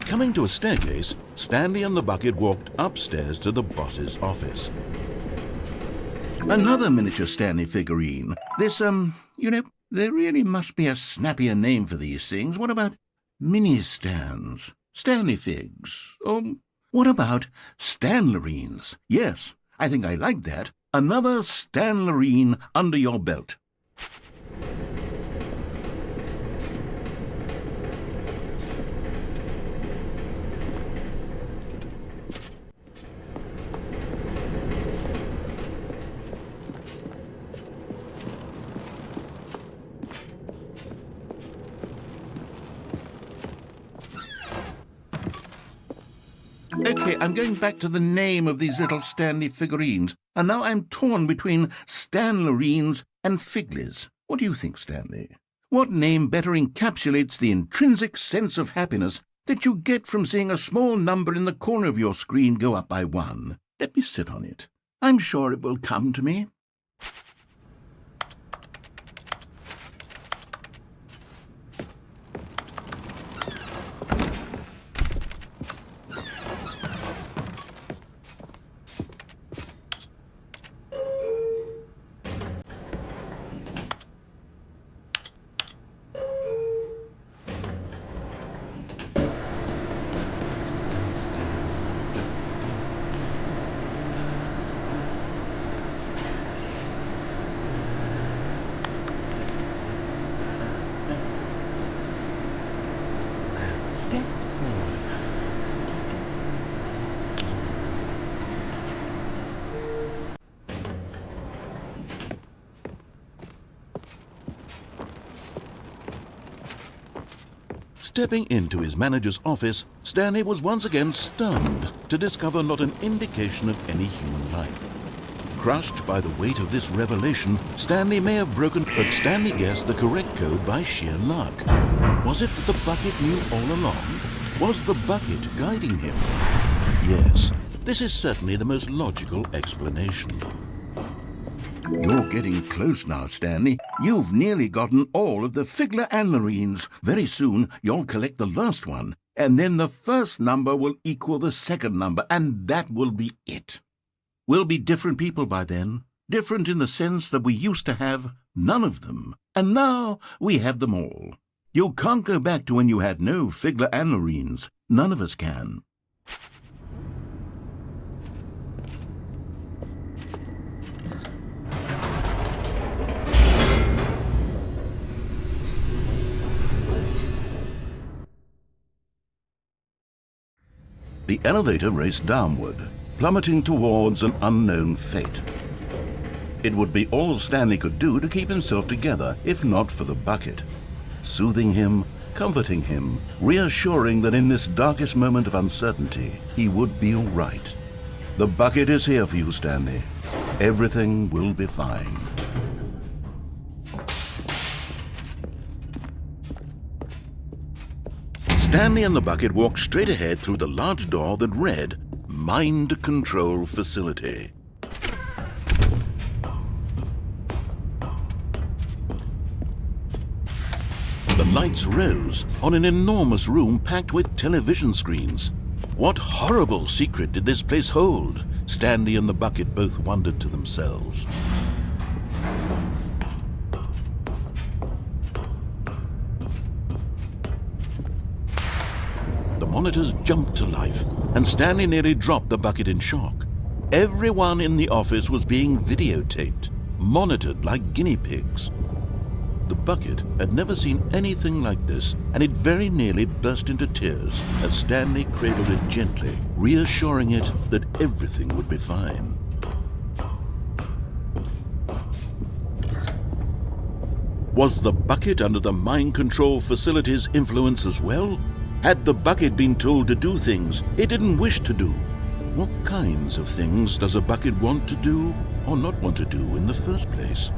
Coming to a staircase, Stanley and the bucket walked upstairs to the boss's office. Another miniature Stanley figurine. This, there really must be a snappier name for these things. What about mini-stands? Stanley figs? What about Stanlerines? Yes, I think I like that. Another Stanlerine under your belt. Okay, I'm going back to the name of these little Stanley figurines, and now I'm torn between Stanlerines and Figlies. What do you think, Stanley? What name better encapsulates the intrinsic sense of happiness that you get from seeing a small number in the corner of your screen go up by 1? Let me sit on it. I'm sure it will come to me. Stepping into his manager's office, Stanley was once again stunned to discover not an indication of any human life. Crushed by the weight of this revelation, Stanley may have broken, but Stanley guessed the correct code by sheer luck. Was it that the bucket knew all along? Was the bucket guiding him? Yes, this is certainly the most logical explanation. You're getting close now, Stanley. You've nearly gotten all of the Figler Anmarines. Very soon, you'll collect the last one, and then the first number will equal the second number, and that will be it. We'll be different people by then, different in the sense that we used to have none of them, and now we have them all. You can't go back to when you had no Figler Anmarines. None of us can. The elevator raced downward, plummeting towards an unknown fate. It would be all Stanley could do to keep himself together, if not for the bucket. Soothing him, comforting him, reassuring that in this darkest moment of uncertainty, he would be all right. The bucket is here for you, Stanley. Everything will be fine. Stanley and the bucket walked straight ahead through the large door that read, Mind Control Facility. The lights rose on an enormous room packed with television screens. What horrible secret did this place hold? Stanley and the bucket both wondered to themselves. monitors jumped to life, and Stanley nearly dropped the bucket in shock. Everyone in the office was being videotaped, monitored like guinea pigs. The bucket had never seen anything like this, and it very nearly burst into tears as Stanley cradled it gently, reassuring it that everything would be fine. Was the bucket under the mind control facility's influence as well? Had the bucket been told to do things it didn't wish to do? What kinds of things does a bucket want to do or not want to do in the first place?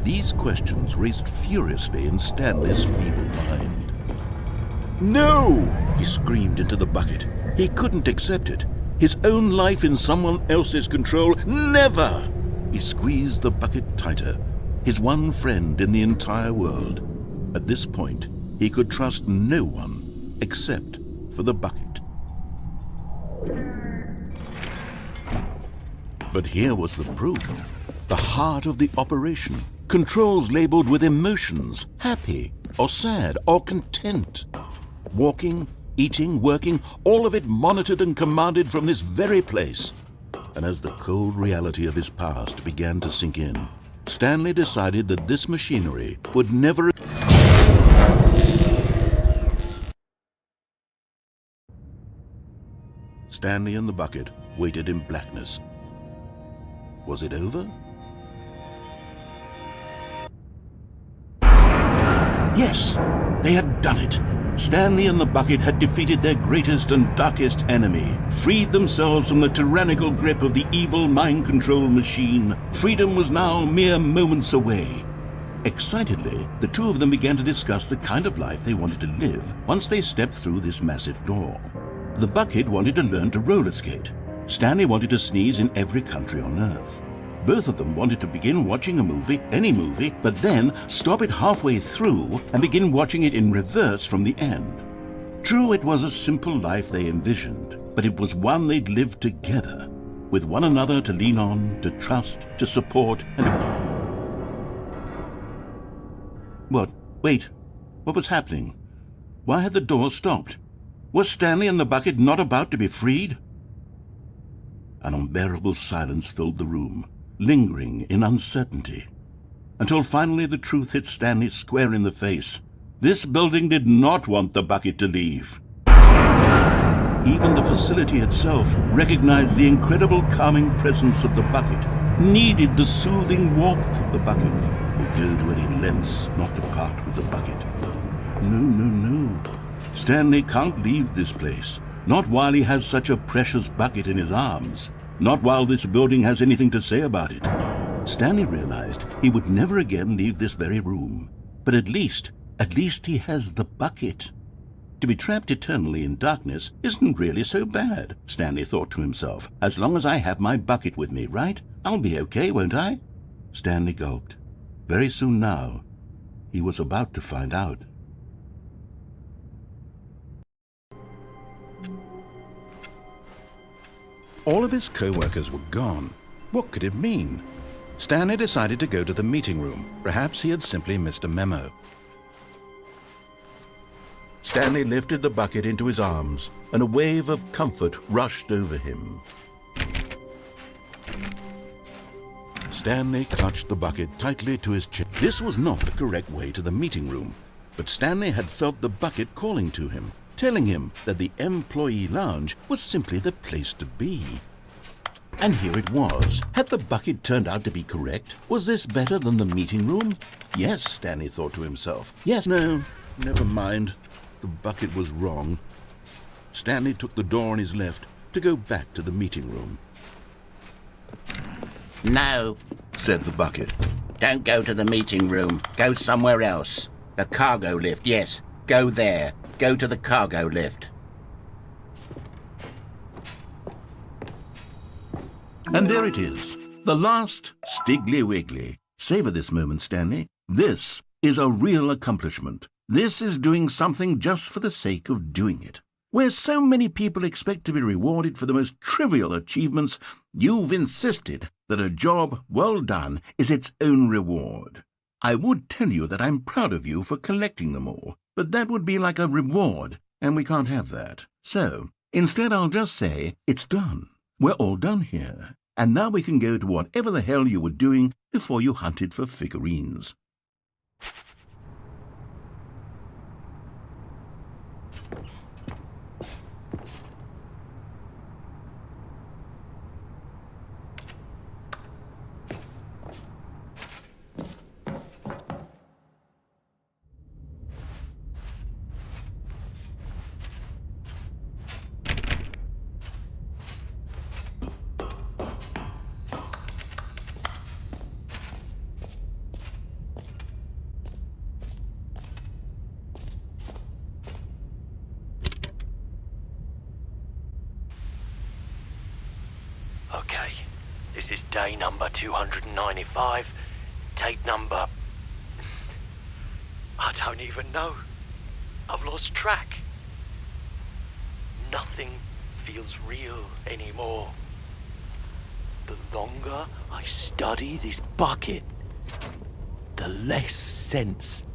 These questions raced furiously in Stanley's feeble mind. No! He screamed into the bucket. He couldn't accept it. His own life in someone else's control, never! He squeezed the bucket tighter. His one friend in the entire world. At this point, he could trust no one except for the bucket. But here was the proof. The heart of the operation. Controls labeled with emotions, happy or sad or content. Walking, eating, working, all of it monitored and commanded from this very place. And as the cold reality of his past began to sink in, Stanley decided that this machinery would never... Stanley and the bucket waited in blackness. Was it over? Yes, they had done it. Stanley and the bucket had defeated their greatest and darkest enemy, freed themselves from the tyrannical grip of the evil mind control machine. Freedom was now mere moments away. Excitedly, the two of them began to discuss the kind of life they wanted to live once they stepped through this massive door. The bucket wanted to learn to roller skate. Stanley wanted to sneeze in every country on Earth. Both of them wanted to begin watching a movie, any movie, but then stop it halfway through and begin watching it in reverse from the end. True, it was a simple life they envisioned, but it was one they'd lived together, with one another to lean on, to trust, to support, and... What? Wait. What was happening? Why had the door stopped? Was Stanley and the bucket not about to be freed? An unbearable silence filled the room, lingering in uncertainty, until finally the truth hit Stanley square in the face. This building did not want the bucket to leave. Even the facility itself recognized the incredible calming presence of the bucket, needed the soothing warmth of the bucket, would go to any lengths not to part with the bucket. No. Stanley can't leave this place, not while he has such a precious bucket in his arms. Not while this building has anything to say about it. Stanley realized he would never again leave this very room. But at least he has the bucket. To be trapped eternally in darkness isn't really so bad, Stanley thought to himself. As long as I have my bucket with me, right? I'll be okay, won't I? Stanley gulped. Very soon now, he was about to find out. All of his co-workers were gone. What could it mean? Stanley decided to go to the meeting room. Perhaps he had simply missed a memo. Stanley lifted the bucket into his arms, and a wave of comfort rushed over him. Stanley clutched the bucket tightly to his chest. This was not the correct way to the meeting room, but Stanley had felt the bucket calling to him, telling him that the employee lounge was simply the place to be. And here it was. Had the bucket turned out to be correct? Was this better than the meeting room? Yes, Stanley thought to himself. Yes, no, never mind. The bucket was wrong. Stanley took the door on his left to go back to the meeting room. No, said the bucket. don't go to the meeting room. Go somewhere else. The cargo lift, yes. Go there. Go to the cargo lift. And there it is. The last Stiggly Wiggly. Savor this moment, Stanley. This is a real accomplishment. This is doing something just for the sake of doing it. Where so many people expect to be rewarded for the most trivial achievements, you've insisted that a job well done is its own reward. I would tell you that I'm proud of you for collecting them all, but that would be like a reward, and we can't have that. So, instead I'll just say, it's done. We're all done here. And now we can go to whatever the hell you were doing before you hunted for figurines. Okay, this is day number 295. Tape number... I don't even know. I've lost track. Nothing feels real anymore. The longer I study this bucket, the less sense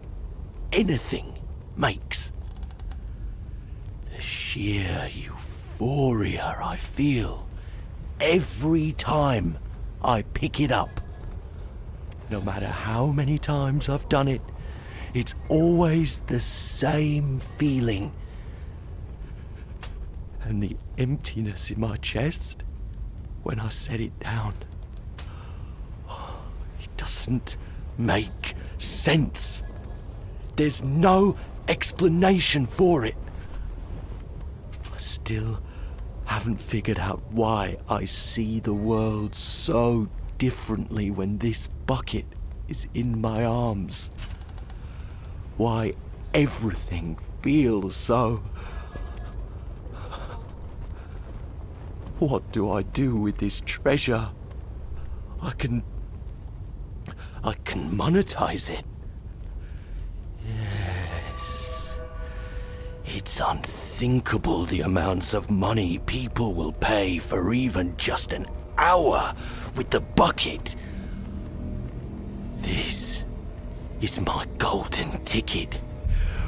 anything makes. The sheer euphoria I feel every time I pick it up. No matter how many times I've done it, it's always the same feeling. And the emptiness in my chest when I set it down, it doesn't make sense. There's no explanation for it. I still haven't figured out why I see the world so differently when this bucket is in my arms. Why everything feels so... What do I do with this treasure? I can monetize it. Yes. It's unthinkable the amounts of money people will pay for even just an hour with the bucket. This is my golden ticket.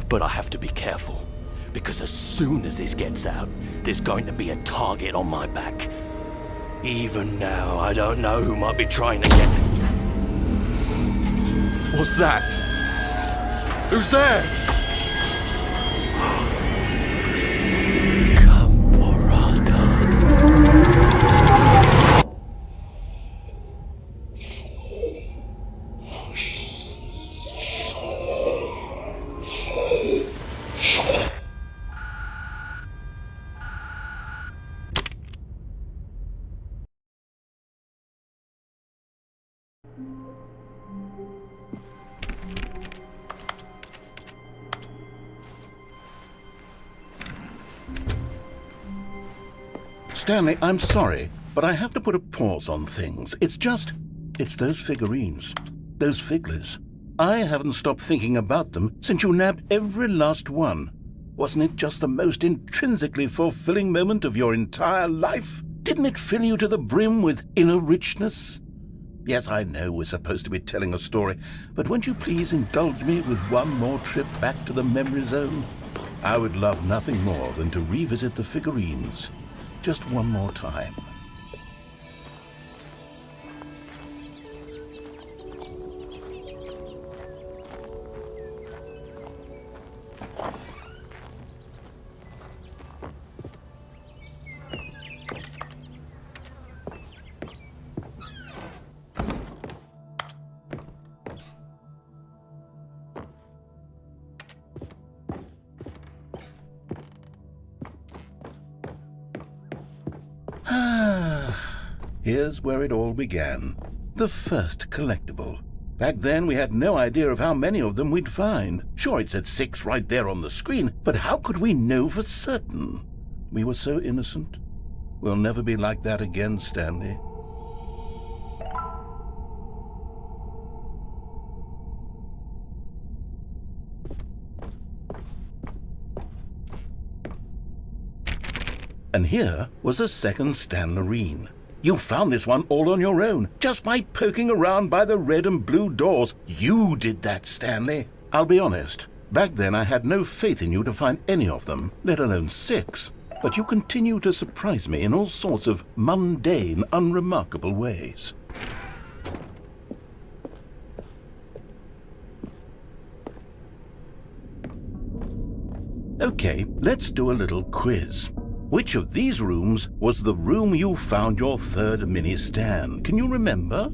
But I have to be careful, because as soon as this gets out, there's going to be a target on my back. Even now, I don't know who might be trying to get... What's that? Who's there? Stanley, I'm sorry, but I have to put a pause on things. It's those figurines, those figglers. I haven't stopped thinking about them since you nabbed every last one. Wasn't it just the most intrinsically fulfilling moment of your entire life? Didn't it fill you to the brim with inner richness? Yes, I know we're supposed to be telling a story, but won't you please indulge me with one more trip back to the memory zone? I would love nothing more than to revisit the figurines. Just one more time. Here's where it all began. The first collectible. Back then, we had no idea of how many of them we'd find. Sure, it said 6 right there on the screen, but how could we know for certain? We were so innocent. We'll never be like that again, Stanley. And here was a second Stanlerine. You found this one all on your own, just by poking around by the red and blue doors. You did that, Stanley. I'll be honest, back then I had no faith in you to find any of them, let alone 6. but you continue to surprise me in all sorts of mundane, unremarkable ways. Okay, let's do a little quiz. Which of these rooms was the room you found your third mini Stan? Can you remember?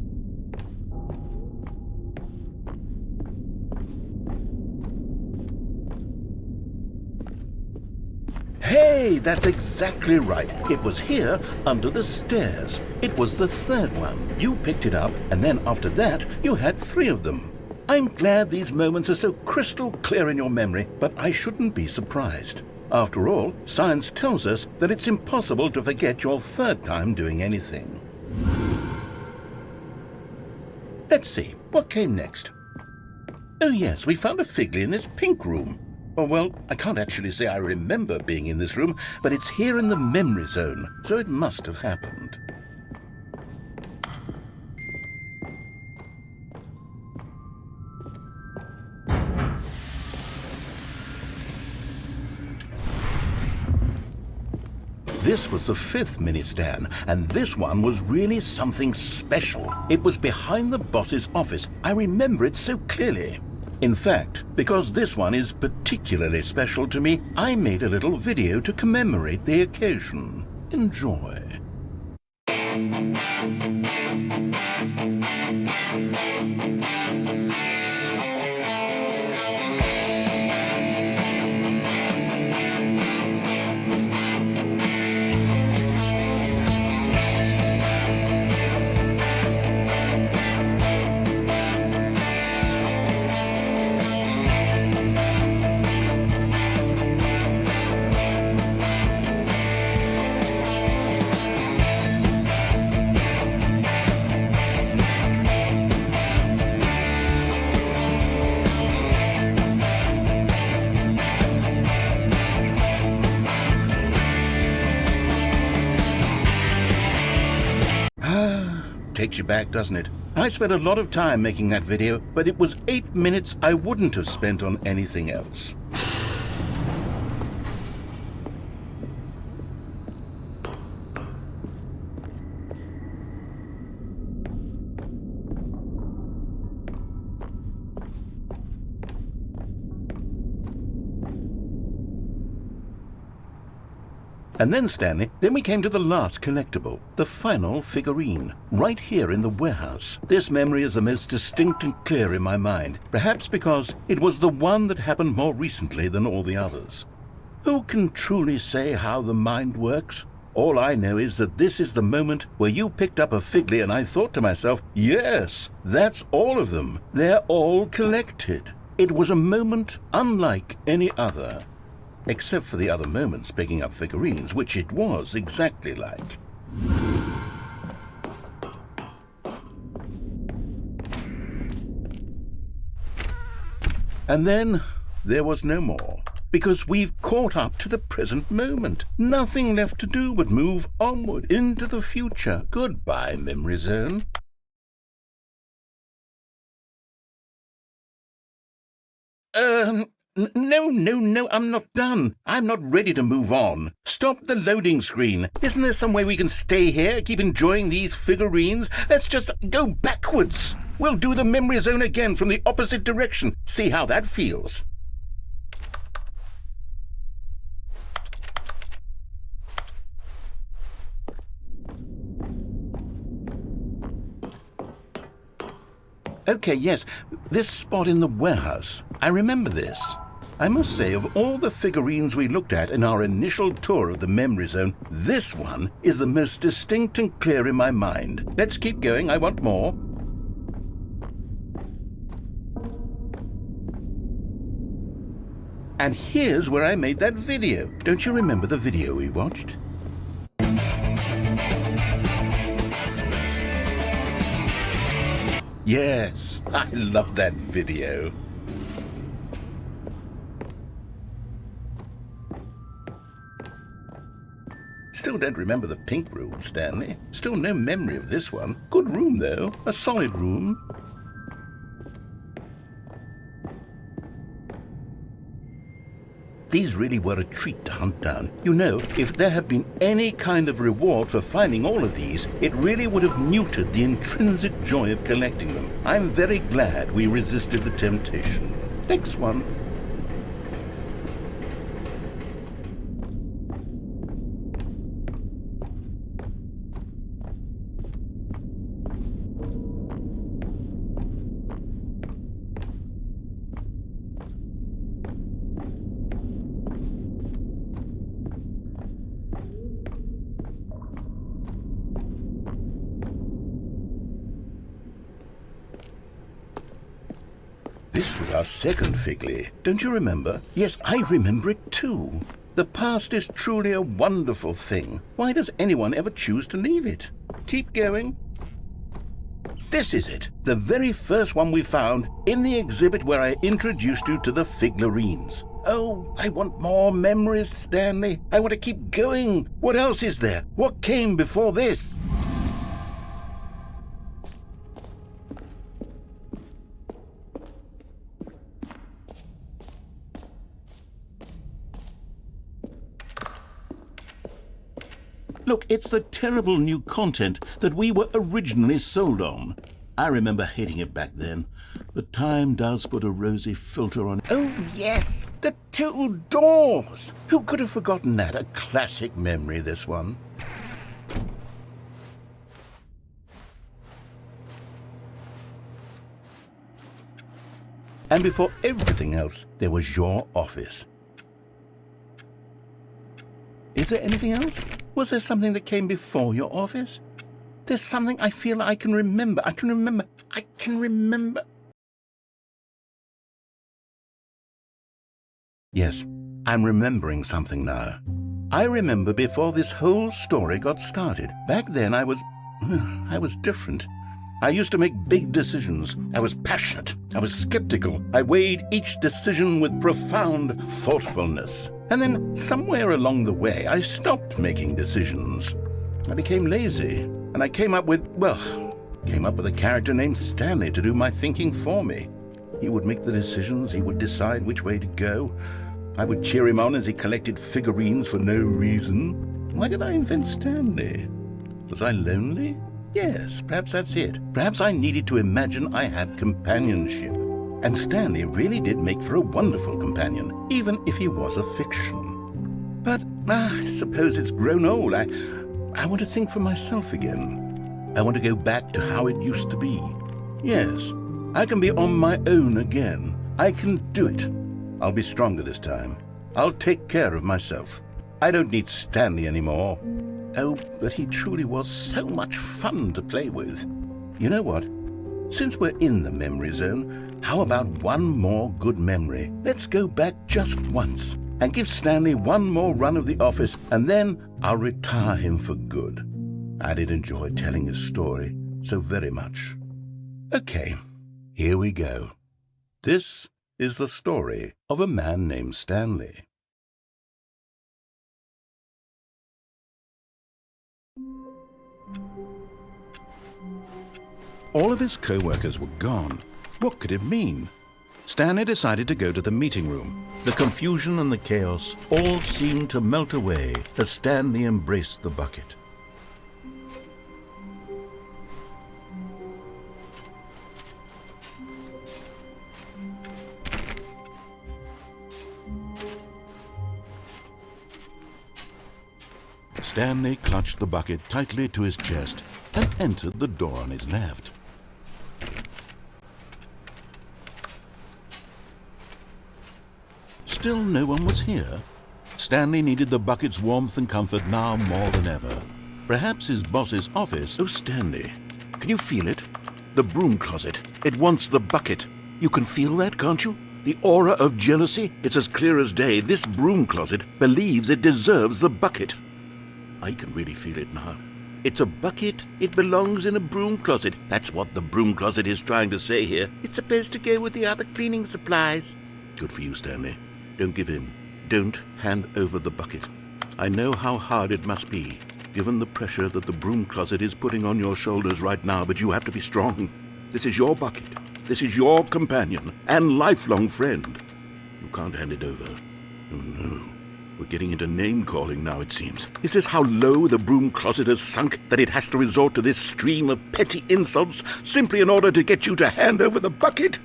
Hey, that's exactly right. It was here under the stairs. It was the third one. You picked it up, and then after that, you had 3 of them. I'm glad these moments are so crystal clear in your memory, but I shouldn't be surprised. After all, science tells us that it's impossible to forget your third time doing anything. Let's see, what came next? Oh yes, we found a Figley in this pink room. Oh well, I can't actually say I remember being in this room, but it's here in the memory zone, so it must have happened. This was the 5th mini Stan, and this one was really something special. It was behind the boss's office. I remember it so clearly. In fact, because this one is particularly special to me, I made a little video to commemorate the occasion. Enjoy. Takes you back, doesn't it? I spent a lot of time making that video, but it was 8 minutes I wouldn't have spent on anything else. And then, Stanley, then we came to the last collectible, the final figurine, right here in the warehouse. This memory is the most distinct and clear in my mind, perhaps because it was the one that happened more recently than all the others. Who can truly say how the mind works? All I know is that this is the moment where you picked up a Figley and I thought to myself, yes, that's all of them. They're all collected. It was a moment unlike any other. Except for the other moments picking up figurines, which it was exactly like. And then there was no more, because we've caught up to the present moment. Nothing left to do but move onward into the future. Goodbye, memory zone. No, I'm not done. I'm not ready to move on. Stop the loading screen. Isn't there some way we can stay here, keep enjoying these figurines? Let's just go backwards. We'll do the memory zone again from the opposite direction. See how that feels. Okay, yes, this spot in the warehouse. I remember this. I must say, of all the figurines we looked at in our initial tour of the memory zone, this one is the most distinct and clear in my mind. Let's keep going, I want more. And here's where I made that video. Don't you remember the video we watched? Yes, I love that video. Still don't remember the pink room, Stanley. Still no memory of this one. Good room, though. A solid room. These really were a treat to hunt down. You know, if there had been any kind of reward for finding all of these, it really would have neutered the intrinsic joy of collecting them. I'm very glad we resisted the temptation. Next one. This was our second Figley. Don't you remember? Yes, I remember it too. The past is truly a wonderful thing. Why does anyone ever choose to leave it? Keep going. This is it, the very first one we found in the exhibit where I introduced you to the figlarines. Oh, I want more memories, Stanley. I want to keep going. What else is there? What came before this? Look, it's the terrible new content that we were originally sold on. I remember hating it back then, but time does put a rosy filter on. Oh, yes, the two doors. Who could have forgotten that? A classic memory, this one. And before everything else, there was your office. Is there anything else? Was there something that came before your office? There's something I feel I can remember. I can remember. Yes, I'm remembering something now. I remember before this whole story got started. Back then I was different. I used to make big decisions. I was passionate. I was skeptical. I weighed each decision with profound thoughtfulness. And then somewhere along the way, I stopped making decisions. I became lazy, and I came up with a character named Stanley to do my thinking for me. He would make the decisions, he would decide which way to go. I would cheer him on as he collected figurines for no reason. Why did I invent Stanley? Was I lonely? Yes, perhaps that's it. Perhaps I needed to imagine I had companionship. And Stanley really did make for a wonderful companion, even if he was a fiction. But I suppose it's grown old. I want to think for myself again. I want to go back to how it used to be. Yes, I can be on my own again. I can do it. I'll be stronger this time. I'll take care of myself. I don't need Stanley anymore. Oh, but he truly was so much fun to play with. You know what? Since we're in the memory zone, how about one more good memory? Let's go back just once and give Stanley one more run of the office, and then I'll retire him for good. I did enjoy telling his story so very much. Okay, here we go. This is the story of a man named Stanley. All of his co-workers were gone. What could it mean? Stanley decided to go to the meeting room. The confusion and the chaos all seemed to melt away as Stanley embraced the bucket. Stanley clutched the bucket tightly to his chest and entered the door on his left. Still no one was here. Stanley needed the bucket's warmth and comfort now more than ever. Perhaps his boss's office. Oh, Stanley, can you feel it? The broom closet. It wants the bucket. You can feel that, can't you? The aura of jealousy. It's as clear as day. This broom closet believes it deserves the bucket. I can really feel it now. It's a bucket. It belongs in a broom closet. That's what the broom closet is trying to say here. It's supposed to go with the other cleaning supplies. Good for you, Stanley. Don't give in. Don't hand over the bucket. I know how hard it must be, given the pressure that the broom closet is putting on your shoulders right now, but you have to be strong. This is your bucket. This is your companion and lifelong friend. You can't hand it over. Oh, no. getting into name-calling now, it seems. Is this how low the broom closet has sunk, that it has to resort to this stream of petty insults simply in order to get you to hand over the bucket?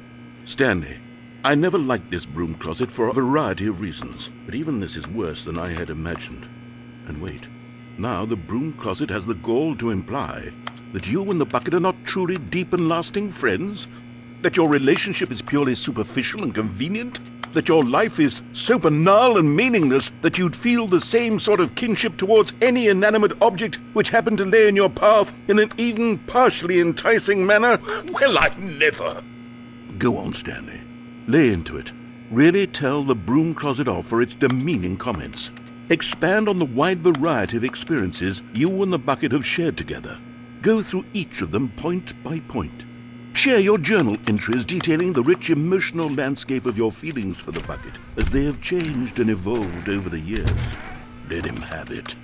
Stanley, I never liked this broom closet for a variety of reasons, but even this is worse than I had imagined. And wait, now the broom closet has the gall to imply that you and the bucket are not truly deep and lasting friends? That your relationship is purely superficial and convenient? That your life is so banal and meaningless that you'd feel the same sort of kinship towards any inanimate object which happened to lay in your path in an even partially enticing manner? Well, I never. Go on, Stanley. Lay into it. Really tell the broom closet off for its demeaning comments. Expand on the wide variety of experiences you and the bucket have shared together. Go through each of them point by point. Share your journal entries detailing the rich emotional landscape of your feelings for the bucket as they have changed and evolved over the years. Let him have it.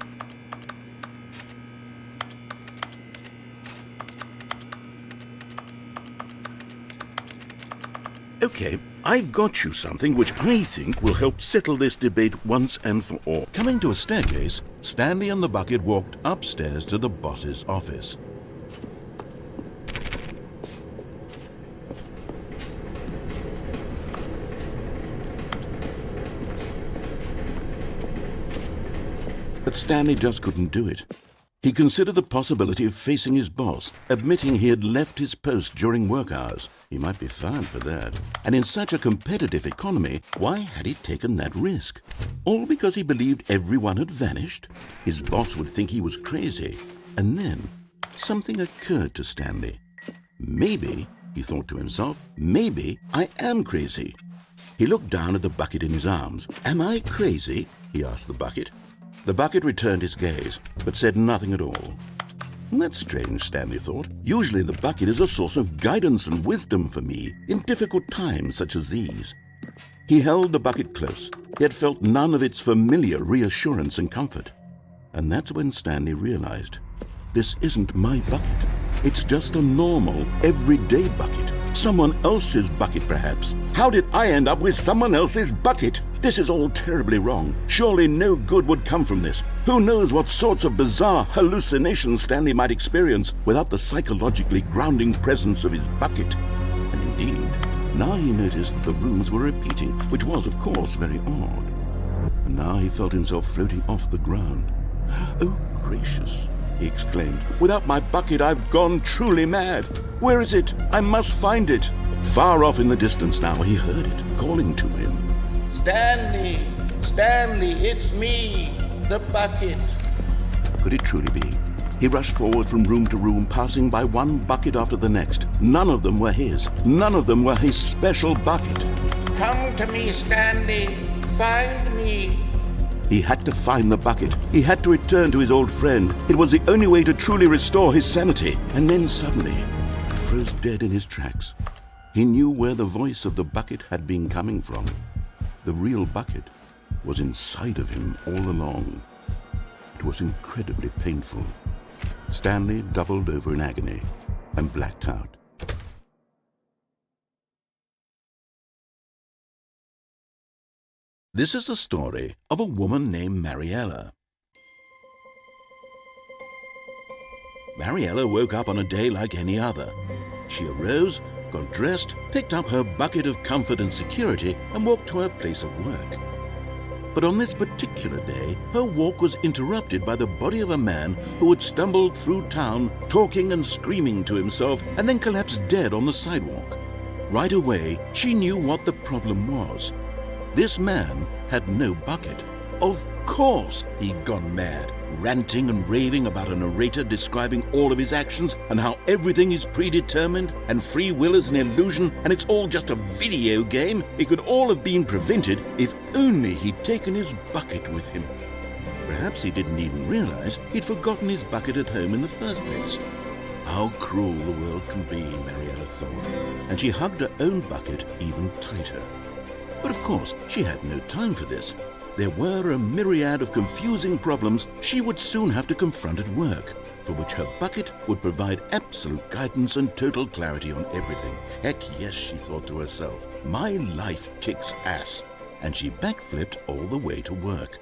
Okay, I've got you something which I think will help settle this debate once and for all. Coming to a staircase, Stanley and the bucket walked upstairs to the boss's office. But Stanley just couldn't do it. He considered the possibility of facing his boss, admitting he had left his post during work hours. He might be fired for that. And in such a competitive economy, why had he taken that risk? All because he believed everyone had vanished? His boss would think he was crazy. And then something occurred to Stanley. Maybe, he thought to himself, maybe I am crazy. He looked down at the bucket in his arms. Am I crazy? He asked the bucket. The bucket returned his gaze, but said nothing at all. That's strange, Stanley thought. Usually the bucket is a source of guidance and wisdom for me in difficult times such as these. He held the bucket close, yet felt none of its familiar reassurance and comfort. And that's when Stanley realized, this isn't my bucket. It's just a normal, everyday bucket. Someone else's bucket, perhaps. How did I end up with someone else's bucket? This is all terribly wrong. Surely no good would come from this. Who knows what sorts of bizarre hallucinations Stanley might experience without the psychologically grounding presence of his bucket. And indeed, now he noticed that the rooms were repeating, which was, of course, very odd. And now he felt himself floating off the ground. Oh, gracious, he exclaimed. Without my bucket, I've gone truly mad. Where is it? I must find it. Far off in the distance now, he heard it, calling to him. Stanley! Stanley, it's me, the bucket. Could it truly be? He rushed forward from room to room, passing by one bucket after the next. None of them were his. None of them were his special bucket. Come to me, Stanley. Find me. He had to find the bucket. He had to return to his old friend. It was the only way to truly restore his sanity. And then suddenly, he froze dead in his tracks. He knew where the voice of the bucket had been coming from. The real bucket was inside of him all along. It was incredibly painful. Stanley doubled over in agony and blacked out. This is the story of a woman named Mariella. Mariella woke up on a day like any other. She arose, got dressed, picked up her bucket of comfort and security, and walked to her place of work. But on this particular day, her walk was interrupted by the body of a man who had stumbled through town, talking and screaming to himself, and then collapsed dead on the sidewalk. Right away, she knew what the problem was. This man had no bucket. Of course he'd gone mad, ranting and raving about a narrator describing all of his actions and how everything is predetermined and free will is an illusion and it's all just a video game. It could all have been prevented if only he'd taken his bucket with him. Perhaps he didn't even realize he'd forgotten his bucket at home in the first place. How cruel the world can be, Mariella thought, and she hugged her own bucket even tighter. But of course, she had no time for this. There were a myriad of confusing problems she would soon have to confront at work, for which her bucket would provide absolute guidance and total clarity on everything. Heck yes, she thought to herself, my life kicks ass. And she backflipped all the way to work.